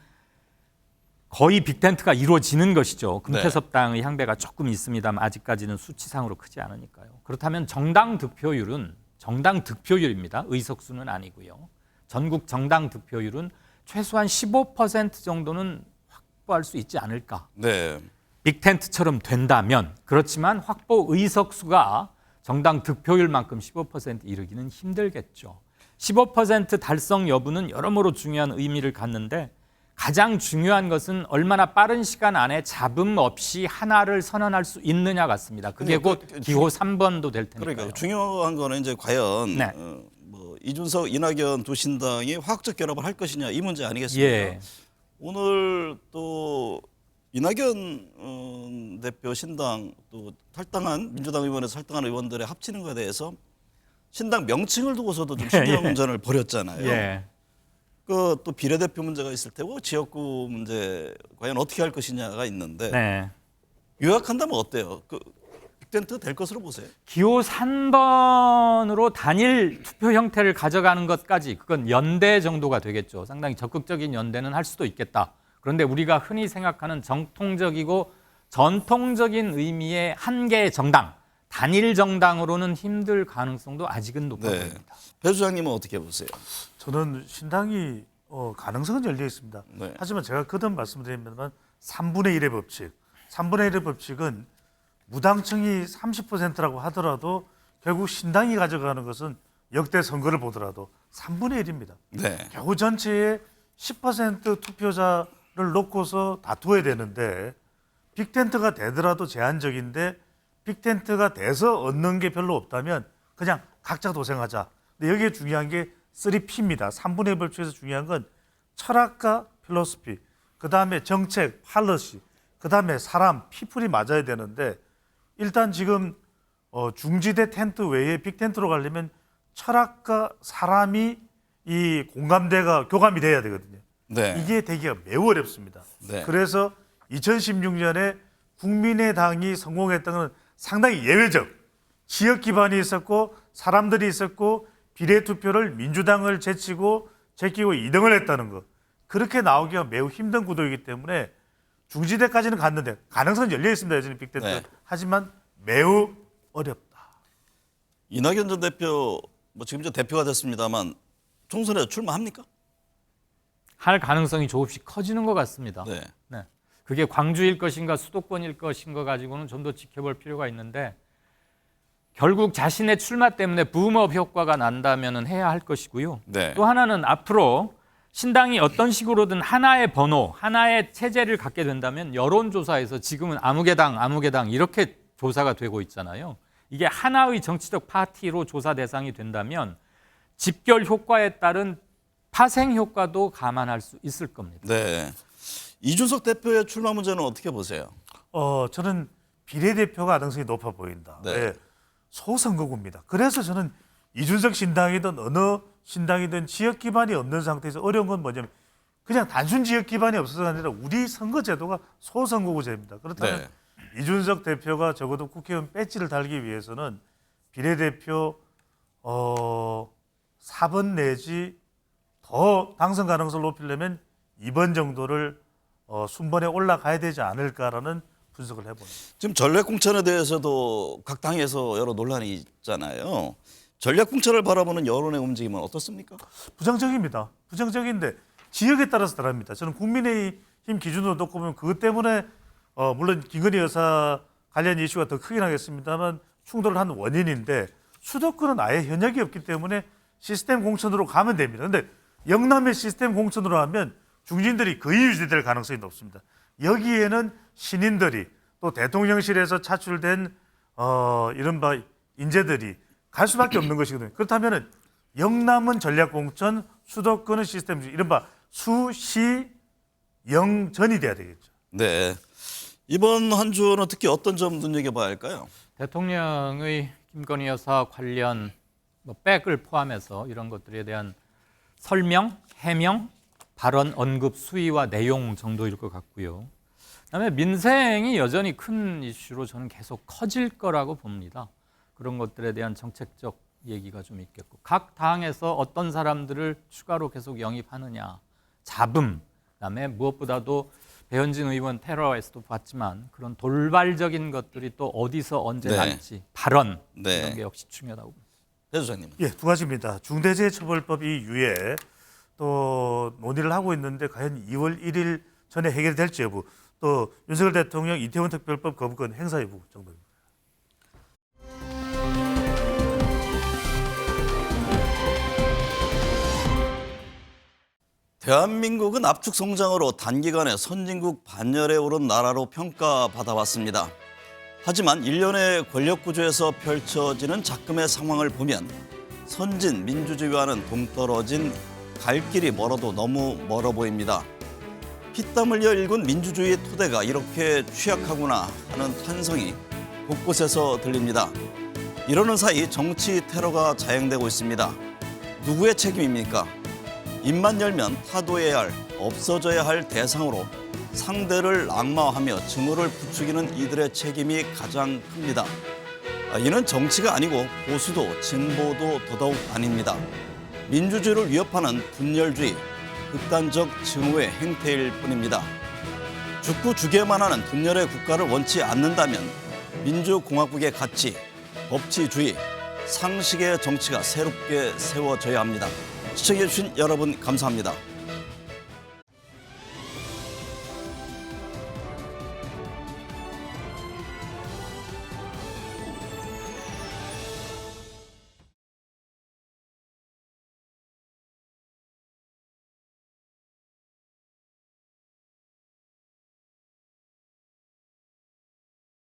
거의 빅텐트가 이루어지는 것이죠. 금태섭당의 향배가 조금 있습니다만 아직까지는 수치상으로 크지 않으니까요. 그렇다면 정당 득표율입니다. 의석수는 아니고요. 전국 정당 득표율은 최소한 15% 정도는 확보할 수 있지 않을까. 네. 빅텐트처럼 된다면 그렇지만 확보 의석수가 정당 득표율만큼 15% 이르기는 힘들겠죠. 15% 달성 여부는 여러모로 중요한 의미를 갖는데 가장 중요한 것은 얼마나 빠른 시간 안에 잡음 없이 하나를 선언할 수 있느냐 같습니다. 그게 곧 기호 3번도 될 테니까요. 그러니까 중요한 거는 이제 과연 네. 뭐 이준석, 이낙연 두 신당이 화학적 결합을 할 것이냐 이 문제 아니겠습니까? 예. 오늘 또 이낙연 대표 신당 또 탈당한 민주당 의원에서 탈당한 의원들의 합치는 것에 대해서 신당 명칭을 두고서도 좀 신경전을 벌였잖아요. 예. 그 또 비례대표 문제가 있을 테고 지역구 문제 과연 어떻게 할 것이냐가 있는데 네. 요약한다면 어때요? 그 빅텐트 될 것으로 보세요? 기호 3번으로 단일 투표 형태를 가져가는 것까지 그건 연대 정도가 되겠죠. 상당히 적극적인 연대는 할 수도 있겠다. 그런데 우리가 흔히 생각하는 정통적이고 전통적인 의미의 한 개의 정당, 단일 정당으로는 힘들 가능성도 아직은 높아 보입니다. 배 수장님은 어떻게 보세요? 저는 신당이 가능성은 열려 있습니다. 네. 하지만 제가 거듭 말씀드립니다만 3분의 1의 법칙. 3분의 1의 법칙은 무당층이 30%라고 하더라도 결국 신당이 가져가는 것은 역대 선거를 보더라도 3분의 1입니다. 네. 겨우 전체의 10% 투표자를 놓고서 다투어야 되는데 빅텐트가 되더라도 제한적인데 빅텐트가 돼서 얻는 게 별로 없다면 그냥 각자 도생하자. 근데 여기에 중요한 게 3P입니다. 3분의 1 법칙에서 중요한 건 철학과 필로소피, 그다음에 정책, 팔러시, 그다음에 사람, 피플이 맞아야 되는데 일단 지금 중지대 텐트 외에 빅텐트로 가려면 철학과 사람이 이 공감대가 교감이 돼야 되거든요. 네. 이게 되기가 매우 어렵습니다. 네. 그래서 2016년에 국민의당이 성공했던 건 상당히 예외적, 지역 기반이 있었고 사람들이 있었고 비례투표를 민주당을 제끼고 2등을 했다는 것. 그렇게 나오기가 매우 힘든 구도이기 때문에 중지대까지는 갔는데 가능성은 열려 있습니다. 여전히 빅텐트. 네. 하지만 매우 어렵다. 이낙연 전 대표 지금 저 대표가 됐습니다만 총선에 출마합니까? 할 가능성이 조금씩 커지는 것 같습니다. 네. 네. 그게 광주일 것인가 수도권일 것인가 가지고는 좀 더 지켜볼 필요가 있는데 결국 자신의 출마 때문에 붐업 효과가 난다면 해야 할 것이고요. 네. 또 하나는 앞으로 신당이 어떤 식으로든 하나의 번호, 하나의 체제를 갖게 된다면 여론조사에서 지금은 아무개당 이렇게 조사가 되고 있잖아요. 이게 하나의 정치적 파티로 조사 대상이 된다면 집결 효과에 따른 파생 효과도 감안할 수 있을 겁니다. 네. 이준석 대표의 출마 문제는 어떻게 보세요? 저는 비례대표가 가능성이 높아 보인다. 네. 네. 소선거구입니다. 그래서 저는 이준석 신당이든 어느 신당이든 지역 기반이 없는 상태에서 어려운 건 뭐냐면 그냥 단순 지역 기반이 없어서가 아니라 우리 선거제도가 소선거구제입니다. 그렇다면 네. 이준석 대표가 적어도 국회의원 배지를 달기 위해서는 비례대표 4번 내지 더 당선 가능성을 높이려면 2번 정도를 순번에 올라가야 되지 않을까라는 분석을 해봅니다. 지금 전략공천에 대해서도 각 당에서 여러 논란이 있잖아요. 전략공천을 바라보는 여론의 움직임은 어떻습니까? 부정적입니다. 부정적인데 지역에 따라서 다릅니다. 저는 국민의힘 기준으로 놓고 보면 그것 때문에 물론 김건희 여사 관련 이슈가 더 크긴 하겠습니다만 충돌을 한 원인인데 수도권은 아예 현역이 없기 때문에 시스템 공천으로 가면 됩니다. 그런데 영남의 시스템 공천으로 하면 중진들이 거의 유지될 가능성이 높습니다. 여기에는 신인들이 또 대통령실에서 차출된 이른바 인재들이 갈 수밖에 없는 것이거든요. 그렇다면 영남은 전략공천, 수도권은 시스템, 이른바 수시영전이 돼야 되겠죠. 네. 이번 한 주는 특히 어떤 점 눈여겨봐야 할까요? 대통령의 김건희 여사 관련 백을 포함해서 이런 것들에 대한 설명, 해명, 발언, 언급, 수위와 내용 정도일 것 같고요. 그다음에 민생이 여전히 큰 이슈로 저는 계속 커질 거라고 봅니다. 그런 것들에 대한 정책적 얘기가 좀 있겠고 각 당에서 어떤 사람들을 추가로 계속 영입하느냐, 잡음, 그다음에 무엇보다도 배현진 의원 테러에서도 봤지만 그런 돌발적인 것들이 또 어디서 언제 네. 날지 발언 네. 이런 게 역시 중요하다고 봅니다. 배 소장님. 예, 두 가지입니다. 중대재해처벌법 이후에 또 논의를 하고 있는데 과연 2월 1일 전에 해결될지 여부, 또 윤석열 대통령 이태원 특별법 거부권 행사 여부 정도입니다. 대한민국은 압축 성장으로 단기간에 선진국 반열에 오른 나라로 평가받아왔습니다. 하지만 일련의 권력 구조에서 펼쳐지는 작금의 상황을 보면 선진 민주주의와는 동떨어진 갈 길이 멀어도 너무 멀어 보입니다. 피땀 흘려 일군 민주주의의 토대가 이렇게 취약하구나 하는 탄성이 곳곳에서 들립니다. 이러는 사이 정치 테러가 자행되고 있습니다. 누구의 책임입니까? 입만 열면 타도해야 할, 없어져야 할 대상으로 상대를 악마화하며 증오를 부추기는 이들의 책임이 가장 큽니다. 이는 정치가 아니고 보수도 진보도 더더욱 아닙니다. 민주주의를 위협하는 분열주의, 극단적 증오의 행태일 뿐입니다. 죽고 죽여만 하는 분열의 국가를 원치 않는다면 민주공화국의 가치, 법치주의, 상식의 정치가 새롭게 세워져야 합니다. 시청해주신 여러분 감사합니다.